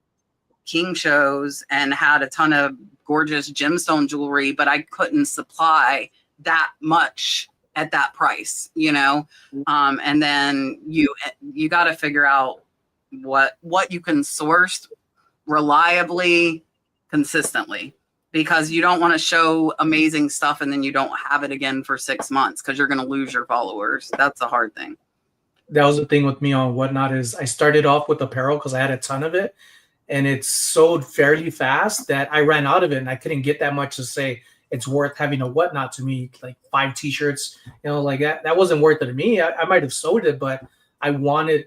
King shows and had a ton of gorgeous gemstone jewelry, but I couldn't supply that much at that price, and then you got to figure out what you can source reliably, consistently, because you don't want to show amazing stuff and then you don't have it again for 6 months because you're going to lose your followers. That's a hard thing. That was the thing with me on Whatnot, is I started off with apparel because I had a ton of it, and it sold fairly fast that I ran out of it, and I couldn't get that much to say it's worth having a Whatnot to me, like 5 t-shirts, like that wasn't worth it to me. I might have sold it, but I wanted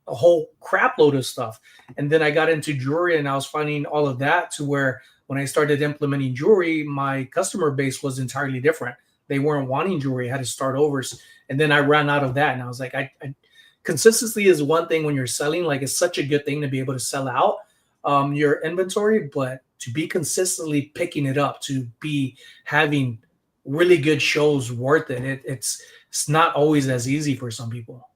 a whole crap load of stuff. And then I got into jewelry, and I was finding all of that to where when I started implementing jewelry, my customer base was entirely different. They weren't wanting jewelry. I had to start over. And then I ran out of that. And I was like, consistency is one thing when you're selling. Like it's such a good thing to be able to sell out your inventory, but to be consistently picking it up, to be having really good shows worth it. It's not always as easy for some people.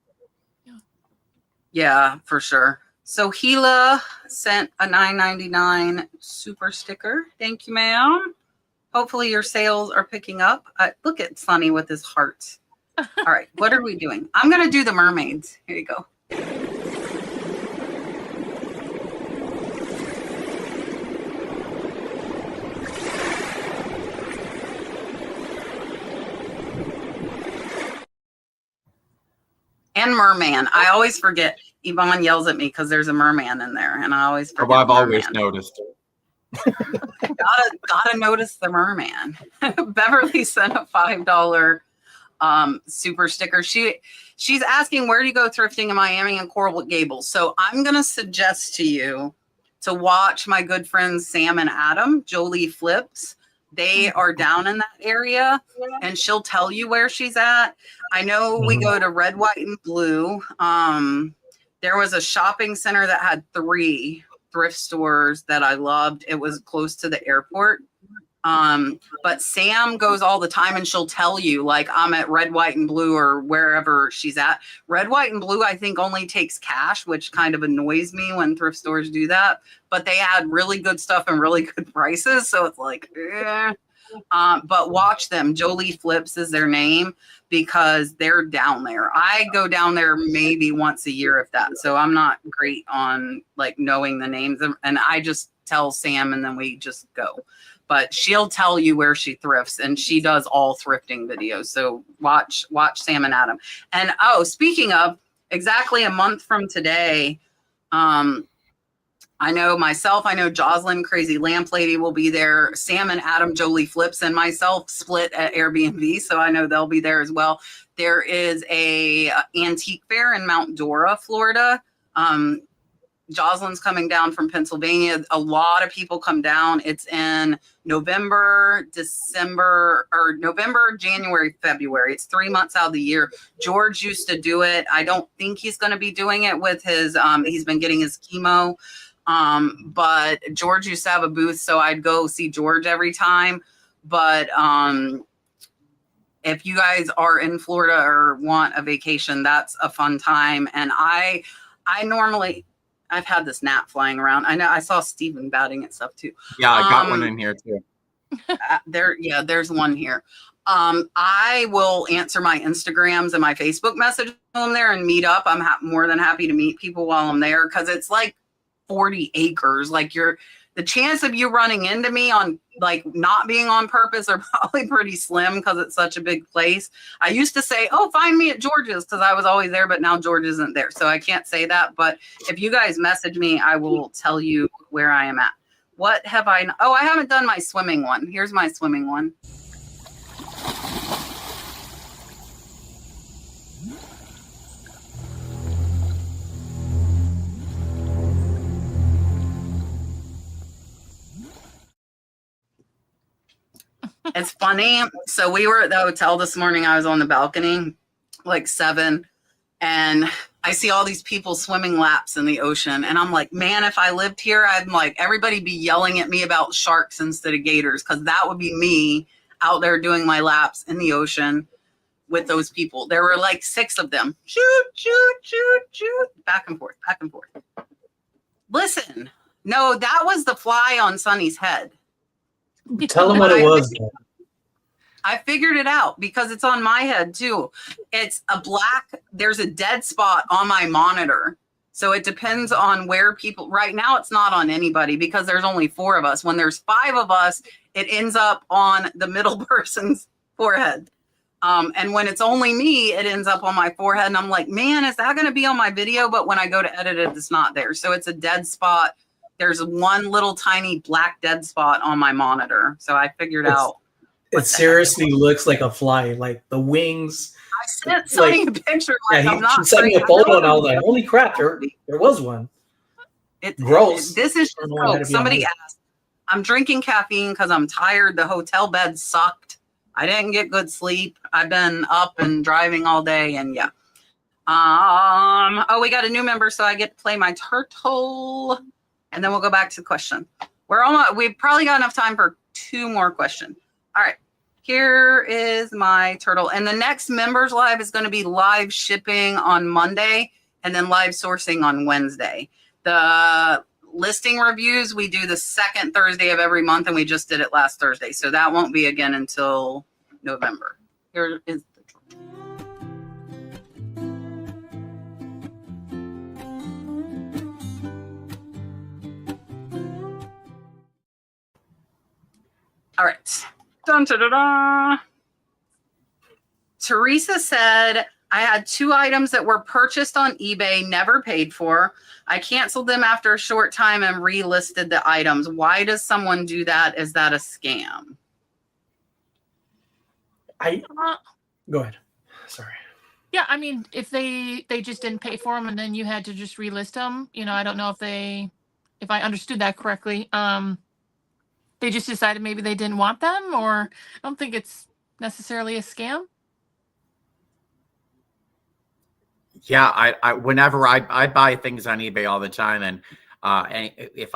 Yeah, for sure. So Gila sent a $9.99 super sticker. Thank you, ma'am. Hopefully your sales are picking up. Look at Sonny with his hearts. All right, what are we doing? I'm going to do the mermaids. Here you go. And merman. I always forget. Yvonne yells at me because there's a merman in there, and I always forget. Oh, I've always noticed. gotta notice the merman. Beverly sent a $5 super sticker. She's asking, where do you go thrifting in Miami and Coral Gables? So I'm gonna suggest to you to watch my good friends Sam and Adam, Jolie Flips. They are down in that area, and she'll tell you where she's at. I know we go to Red, White, and Blue. There was a shopping center that had 3 thrift stores that I loved. It was close to the airport. But Sam goes all the time, and she'll tell you, like, I'm at Red, White, and Blue or wherever she's at. Red, White, and Blue, I think, only takes cash, which kind of annoys me when thrift stores do that. But they had really good stuff and really good prices. So it's like, But watch them. Jolie Flips is their name because they're down there. I go down there maybe once a year, if that. So I'm not great on like knowing the names, and I just tell Sam and then we just go. But she'll tell you where she thrifts, and she does all thrifting videos. So watch Sam and Adam. And oh, speaking of, exactly a month from today, I know myself, I know Jocelyn, Crazy Lamp Lady will be there. Sam and Adam, Jolie Flips, and myself split at Airbnb, so I know they'll be there as well. There is a antique fair in Mount Dora, Florida. Jocelyn's coming down from Pennsylvania. A lot of people come down. It's in November, January, February. It's 3 months out of the year. George used to do it. I don't think he's going to be doing it with his, he's been getting his chemo. But George used to have a booth, so I'd go see George every time. But if you guys are in Florida or want a vacation, that's a fun time. And I normally, I've had this gnat flying around. I know I saw Steven batting at stuff too. Yeah, I got one in here too. There's one here. I will answer my Instagrams and my Facebook messages while I'm there and meet up. I'm more than happy to meet people while I'm there because it's like 40 acres. Like the chance of you running into me on like not being on purpose are probably pretty slim because it's such a big place. I used to say, oh, find me at George's because I was always there, but now George isn't there. So I can't say that. But if you guys message me, I will tell you where I am at. What have I? Oh, I haven't done my swimming one. Here's my swimming one. It's funny. So we were at the hotel this morning. I was on the balcony, like 7, and I see all these people swimming laps in the ocean. And I'm like, man, if I lived here, I'd like everybody be yelling at me about sharks instead of gators, because that would be me out there doing my laps in the ocean with those people. There were like 6 of them. Shoot, shoot, shoot, shoot. Back and forth, back and forth. Listen, no, that was the fly on Sonny's head. Tell them what it was. I figured it out because it's on my head too. It's a there's a dead spot on my monitor. So it depends on where people, right now it's not on anybody because there's only 4 of us. When there's 5 of us, it ends up on the middle person's forehead. And when it's only me, it ends up on my forehead. And I'm like, man, is that going to be on my video? But when I go to edit it, it's not there. So it's a dead spot. There's one little tiny black dead spot on my monitor. So I figured out. It seriously looks like a fly, like the wings. I sent Sonny a picture. Like, yeah, she sent me a photo and I was like, holy crap, there was one. Gross. This is just somebody asked. I'm drinking caffeine because I'm tired. The hotel bed sucked. I didn't get good sleep. I've been up and driving all day, and yeah. Oh, we got a new member, so I get to play my turtle, and then we'll go back to the question. We've probably got enough time for 2 more questions. All right, here is my turtle. And the next members live is going to be live shipping on Monday and then live sourcing on Wednesday. The listing reviews, we do the 2nd Thursday of every month, and we just did it last Thursday. So that won't be again until November. Here is the turtle. All right. Dun, da, da, da. Teresa said, I had 2 items that were purchased on eBay, never paid for. I canceled them after a short time and relisted the items. Why does someone do that? Is that a scam? Go ahead. Sorry. Yeah, I mean, if they just didn't pay for them and then you had to just relist them, I don't know if I understood that correctly. They just decided maybe they didn't want them, or I don't think it's necessarily a scam. Yeah, I whenever I buy things on eBay all the time, and if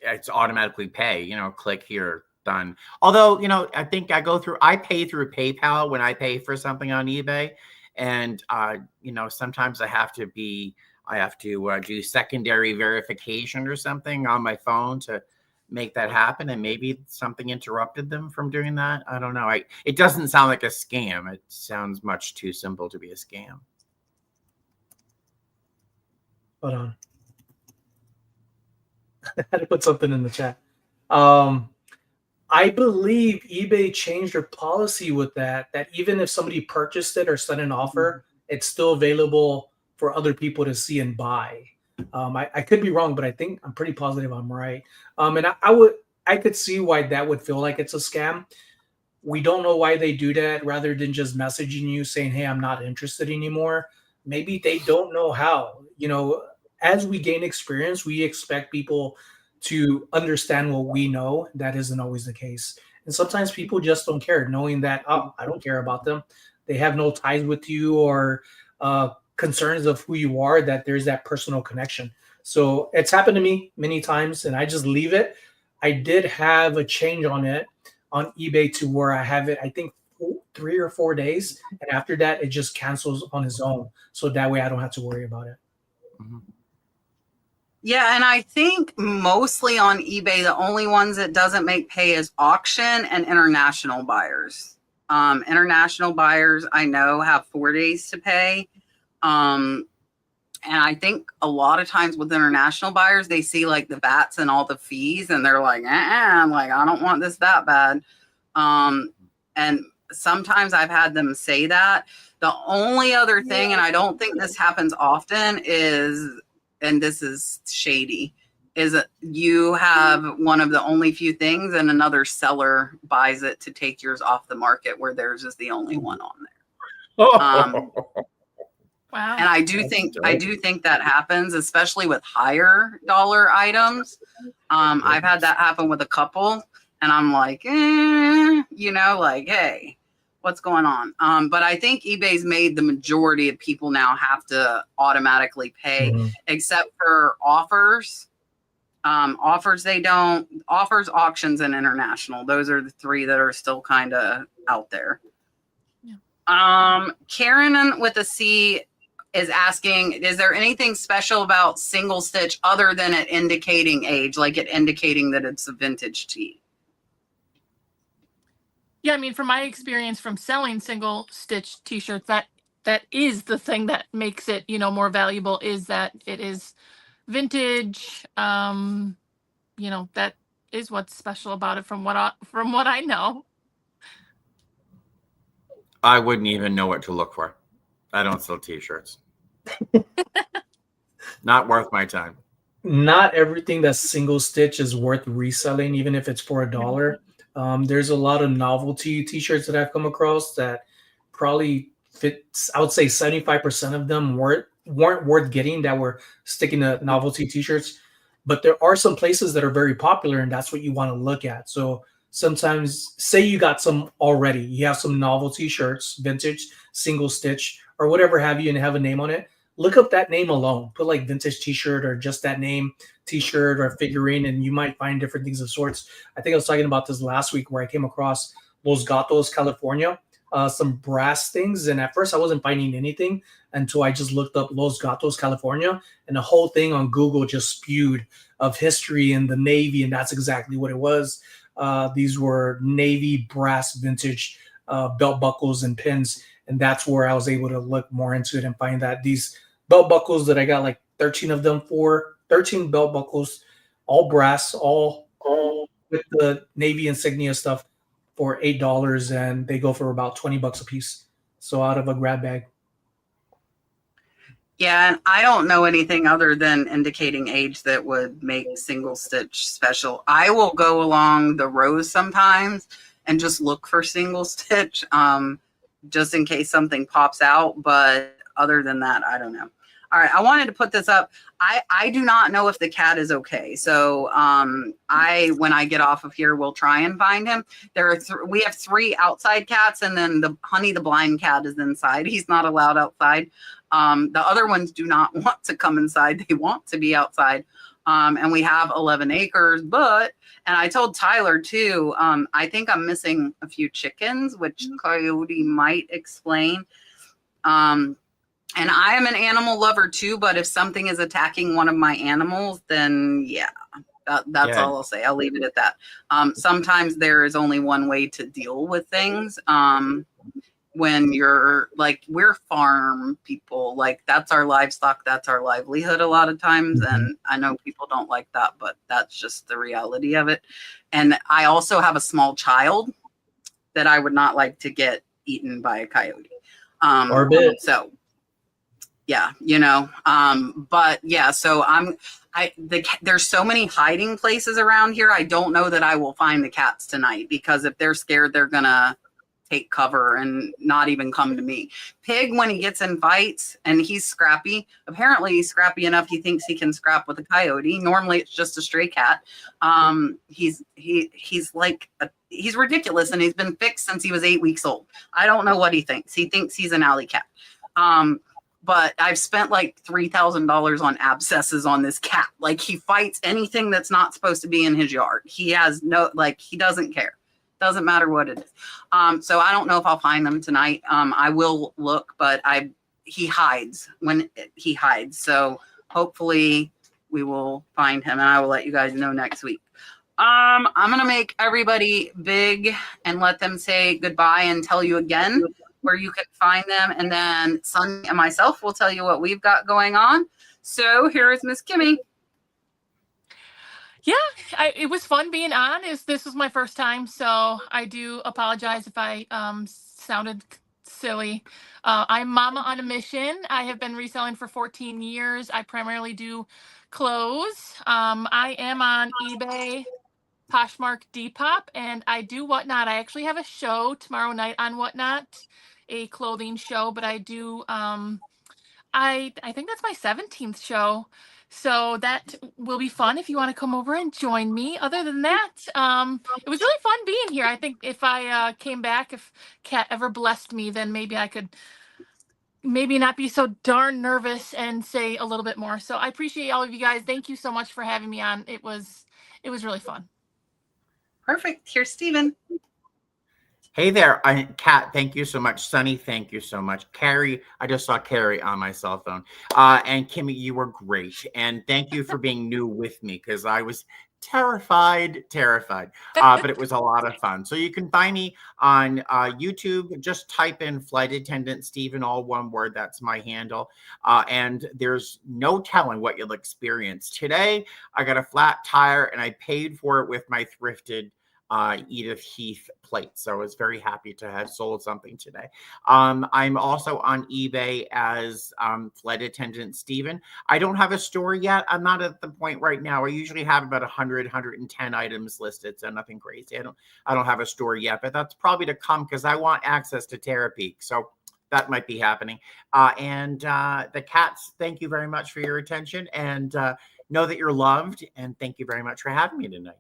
it's automatically pay, click here, done. Although, I think I pay through PayPal when I pay for something on eBay, and sometimes I have to do secondary verification or something on my phone to make that happen, and maybe something interrupted them from doing that. I don't know. It doesn't sound like a scam. It sounds much too simple to be a scam. Hold on. I had to put something in the chat. I believe eBay changed their policy with that even if somebody purchased it or sent an offer, it's still available for other people to see and buy. I could be wrong, but I'm pretty positive I'm right. And I could see why that would feel like it's a scam. We don't know why they do that rather than just messaging you saying, hey, I'm not interested anymore. Maybe they don't know how. As we gain experience, we expect people to understand what we know. That isn't always the case. And sometimes people just don't care, knowing that, oh, I don't care about them. They have no ties with you or concerns of who you are, that there's that personal connection. So it's happened to me many times, and I just leave it. I did have a change on it on eBay to where I have it, I think, 3 or 4 days. And after that, it just cancels on its own. So that way I don't have to worry about it. Mm-hmm. Yeah, and I think mostly on eBay, the only ones it doesn't make pay is auction and international buyers. International buyers, I know, have 4 days to pay. And I think a lot of times with international buyers, they see like the VATs and all the fees, and they're like, I'm like, I don't want this that bad. And sometimes I've had them say that. The only other thing, and I don't think this happens often, is, and this is shady, is that you have one of the only few things and another seller buys it to take yours off the market where theirs is the only one on there. Wow. And I do think that happens, especially with higher dollar items. I've had that happen with a couple, and I'm like, like, hey, what's going on? But I think eBay's made the majority of people now have to automatically pay, except for offers. Offers, they don't. Offers, auctions, and international. Those are the 3 that are still kind of out there. Yeah. Karen with a C is asking, is there anything special about single stitch other than it indicating age, like it indicating that it's a vintage tee? Yeah, I mean, from my experience from selling single stitch t-shirts, that is the thing that makes it, more valuable, is that it is vintage. That is what's special about it from what I know. I wouldn't even know what to look for. I don't sell t-shirts. Not worth my time. Not everything that's single stitch is worth reselling, even if it's for $1. There's a lot of novelty t-shirts that I've come across that probably fits. I would say 75% of them weren't worth getting, that were sticking to novelty t-shirts. But there are some places that are very popular, and that's what you want to look at. So sometimes, say you got some already, you have some novelty shirts, vintage, single stitch, or whatever have you, and have a name on it. Look up that name alone. Put like vintage t-shirt or just that name t-shirt or figurine, and you might find different things of sorts. I think I was talking about this last week where I came across Los Gatos, California, some brass things. And at first I wasn't finding anything until I just looked up Los Gatos, California, and the whole thing on Google just spewed of history and the Navy. And that's exactly what it was. These were Navy brass vintage belt buckles and pins. And that's where I was able to look more into it and find that these belt buckles that I got like 13 of them for, 13 belt buckles, all brass, all with the Navy insignia stuff, for $8, and they go for about $20 a piece. So out of a grab bag. Yeah, and I don't know anything other than indicating age that would make single stitch special. I will go along the rows sometimes and just look for single stitch, just in case something pops out. But other than that, I don't know. All right, I wanted to put this up. I do not know if the cat is okay. So when I get off of here, we'll try and find him. We have 3 outside cats, and then the Honey the blind cat is inside. He's not allowed outside. The other ones do not want to come inside. They want to be outside. And we have 11 acres, and I told Tyler too, I think I'm missing a few chickens, which Coyote might explain. And I am an animal lover too, but if something is attacking one of my animals, then yeah, That's Yeah. all I'll say. I'll leave it at that. Sometimes there is only one way to deal with things. When you're like, we're farm people, like that's our livestock, that's our livelihood a lot of times. And I know people don't like that, but that's just the reality of it. And I also have a small child that I would not like to get eaten by a coyote. Or a bit. So yeah, you know, but yeah, so there's so many hiding places around here. I don't know that I will find the cats tonight, because if they're scared, they're gonna take cover and not even come to me. Pig, when he gets in fights and he's scrappy, apparently he's scrappy enough he thinks he can scrap with a coyote. Normally it's just a stray cat. He's like he's ridiculous, and he's been fixed since he was 8 weeks old. I don't know what he thinks. He thinks he's an alley cat. But I've spent like $3,000 on abscesses on this cat. Like, he fights anything that's not supposed to be in his yard. He has no, like, he doesn't care. Doesn't matter what it is. So I don't know if I'll find them tonight. I will look, but he hides when he hides. So hopefully we will find him, and I will let you guys know next week. I'm going to make everybody big and let them say goodbye and tell you again where you can find them. And then Sonny and myself will tell you what we've got going on. So here is Miss Kimmie. Yeah, it was fun being on. This was my first time, so I do apologize if I sounded silly. I'm Mama on a Mission. I have been reselling for 14 years. I primarily do clothes. I am on eBay, Poshmark, Depop, and I do Whatnot. I actually have a show tomorrow night on Whatnot, a clothing show, but I do I think that's my 17th show. So that will be fun if you want to come over and join me. Other than that, it was really fun being here. I think if I came back, if Kat ever blessed me, then maybe I could maybe not be so darn nervous and say a little bit more. So I appreciate all of you guys. Thank you so much for having me on. It was really fun. Perfect. Here's Steven. Hey there, Kat, thank you so much. Sonny, thank you so much. Carrie, I just saw Carrie on my cell phone. And Kimmie, you were great. And thank you for being new with me, because I was terrified. But it was a lot of fun. So you can find me on YouTube. Just type in Flight Attendant Steven, all one word. That's my handle. And there's no telling what you'll experience. Today, I got a flat tire, and I paid for it with my thrifted Edith Heath plate. So I was very happy to have sold something today. I'm also on eBay as Flight Attendant Steven. I don't have a store yet. I'm not at the point right now. I usually have about 110 items listed, so nothing crazy. I don't have a store yet, but that's probably to come, because I want access to Terapeak. So that might be happening. And the cats, thank you very much for your attention, and know that you're loved. And thank you very much for having me tonight.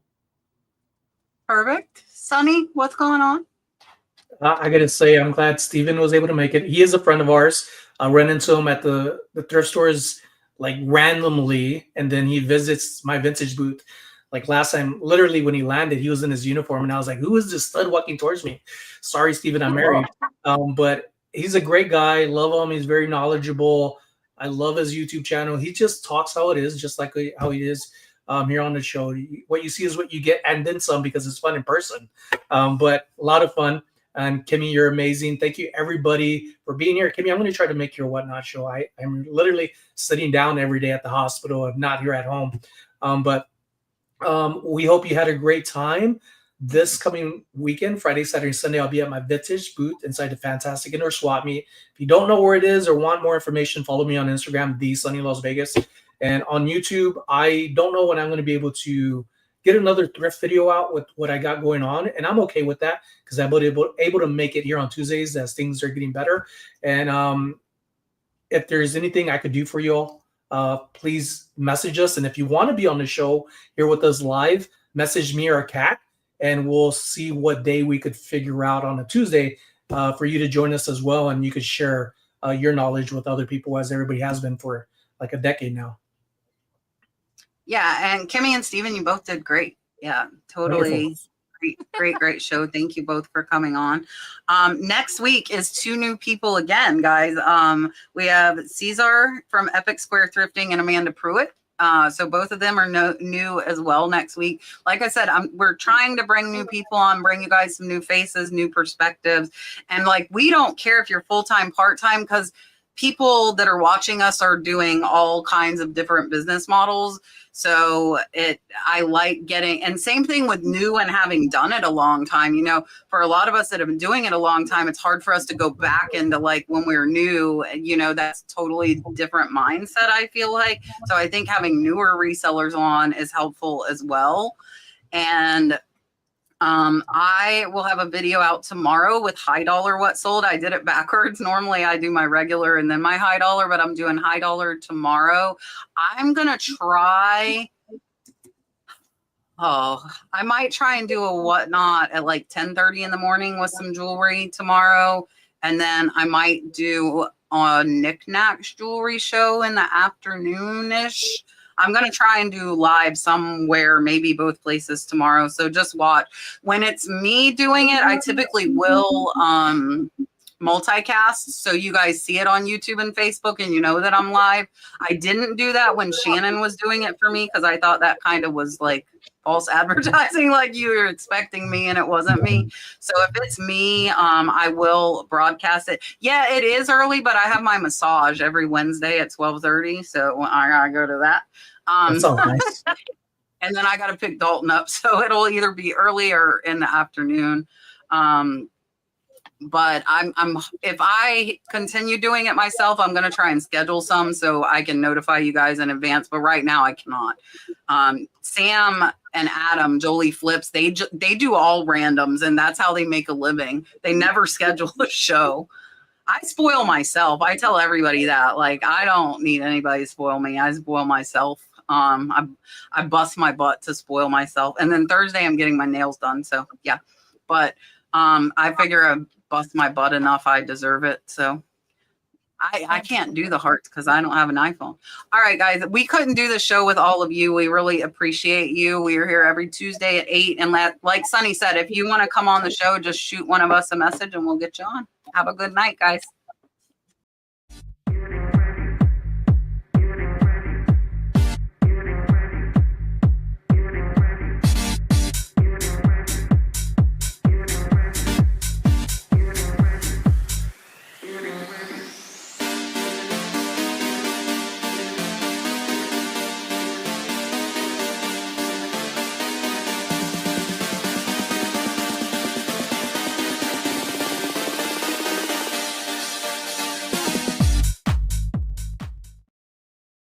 Perfect. Sonny, what's going on? I got to say, I'm glad Steven was able to make it. He is a friend of ours. I ran into him at the thrift stores like randomly, and then he visits my vintage booth. Like last time, literally when he landed, he was in his uniform, and I was like, "Who is this stud walking towards me?" Sorry, Steven, I'm married. But he's a great guy. Love him. He's very knowledgeable. I love his YouTube channel. He just talks how it is, just like how he is here on the show. What you see is what you get, and then some, because it's fun in person. But a lot of fun. And Kimmie, you're amazing. Thank you, everybody, for being here. Kimmie, I'm going to try to make your Whatnot show. I'm literally sitting down every day at the hospital. I'm not here at home. But we hope you had a great time. This coming weekend, Friday, Saturday, Sunday, I'll be at my vintage booth inside the Fantastic Indoor Swap Meet. If you don't know where it is or want more information, follow me on Instagram, @TheSunnyLasVegas. And on YouTube, I don't know when I'm going to be able to get another thrift video out with what I got going on. And I'm okay with that, because I'm able to make it here on Tuesdays as things are getting better. And if there's anything I could do for you all, please message us. And if you want to be on the show here with us live, message me or Kat, and we'll see what day we could figure out on a Tuesday for you to join us as well. And you could share your knowledge with other people, as everybody has been for like a decade now. Yeah, and Kimmie and Steven, you both did great. Yeah, totally. Great show. Thank you both for coming on. Next week is 2 new people again, guys. We have Cesar from Epic Square Thrifting and Amanda Pruitt. So both of them are new as well next week. Like I said, we're trying to bring new people on, bring you guys some new faces, new perspectives. And like, we don't care if you're full-time, part-time, because people that are watching us are doing all kinds of different business models. So I like getting, and same thing with new and having done it a long time. You know, for a lot of us that have been doing it a long time, it's hard for us to go back into like when we were new, you know, that's totally different mindset, I feel like. So I think having newer resellers on is helpful as well. And I will have a video out tomorrow with high dollar what sold. I did it backwards. Normally I do my regular and then my high dollar, but I'm doing high dollar tomorrow. I'm going to try. I might try and do a whatnot at like 10:30 in the morning with some jewelry tomorrow. And then I might do a knickknacks jewelry show in the afternoon-ish. I'm going to try and do live somewhere, maybe both places tomorrow. So just watch. When it's me doing it, I typically will multicast. So you guys see it on YouTube and Facebook and you know that I'm live. I didn't do that when Shannon was doing it for me because I thought that kind of was like false advertising, like you were expecting me and it wasn't me. So if it's me, I will broadcast it. Yeah, it is early, but I have my massage every Wednesday at 12:30. So I gotta go to that. That's all nice. And then I gotta pick Dalton up. So it'll either be early or in the afternoon. But if I continue doing it myself, I'm going to try and schedule some so I can notify you guys in advance. But right now I cannot. Sam and Adam, Jolie Flips, they do all randoms and that's how they make a living. They never schedule a show. I spoil myself. I tell everybody that, like, I don't need anybody to spoil me. I spoil myself. I bust my butt to spoil myself. And then Thursday I'm getting my nails done. So yeah, but I figure I bust my butt enough. I deserve it. So I can't do the hearts because I don't have an iPhone. All right, guys, we couldn't do the show with all of you. We really appreciate you. We are here every Tuesday at 8. And like Sonny said, if you want to come on the show, just shoot one of us a message and we'll get you on. Have a good night, guys.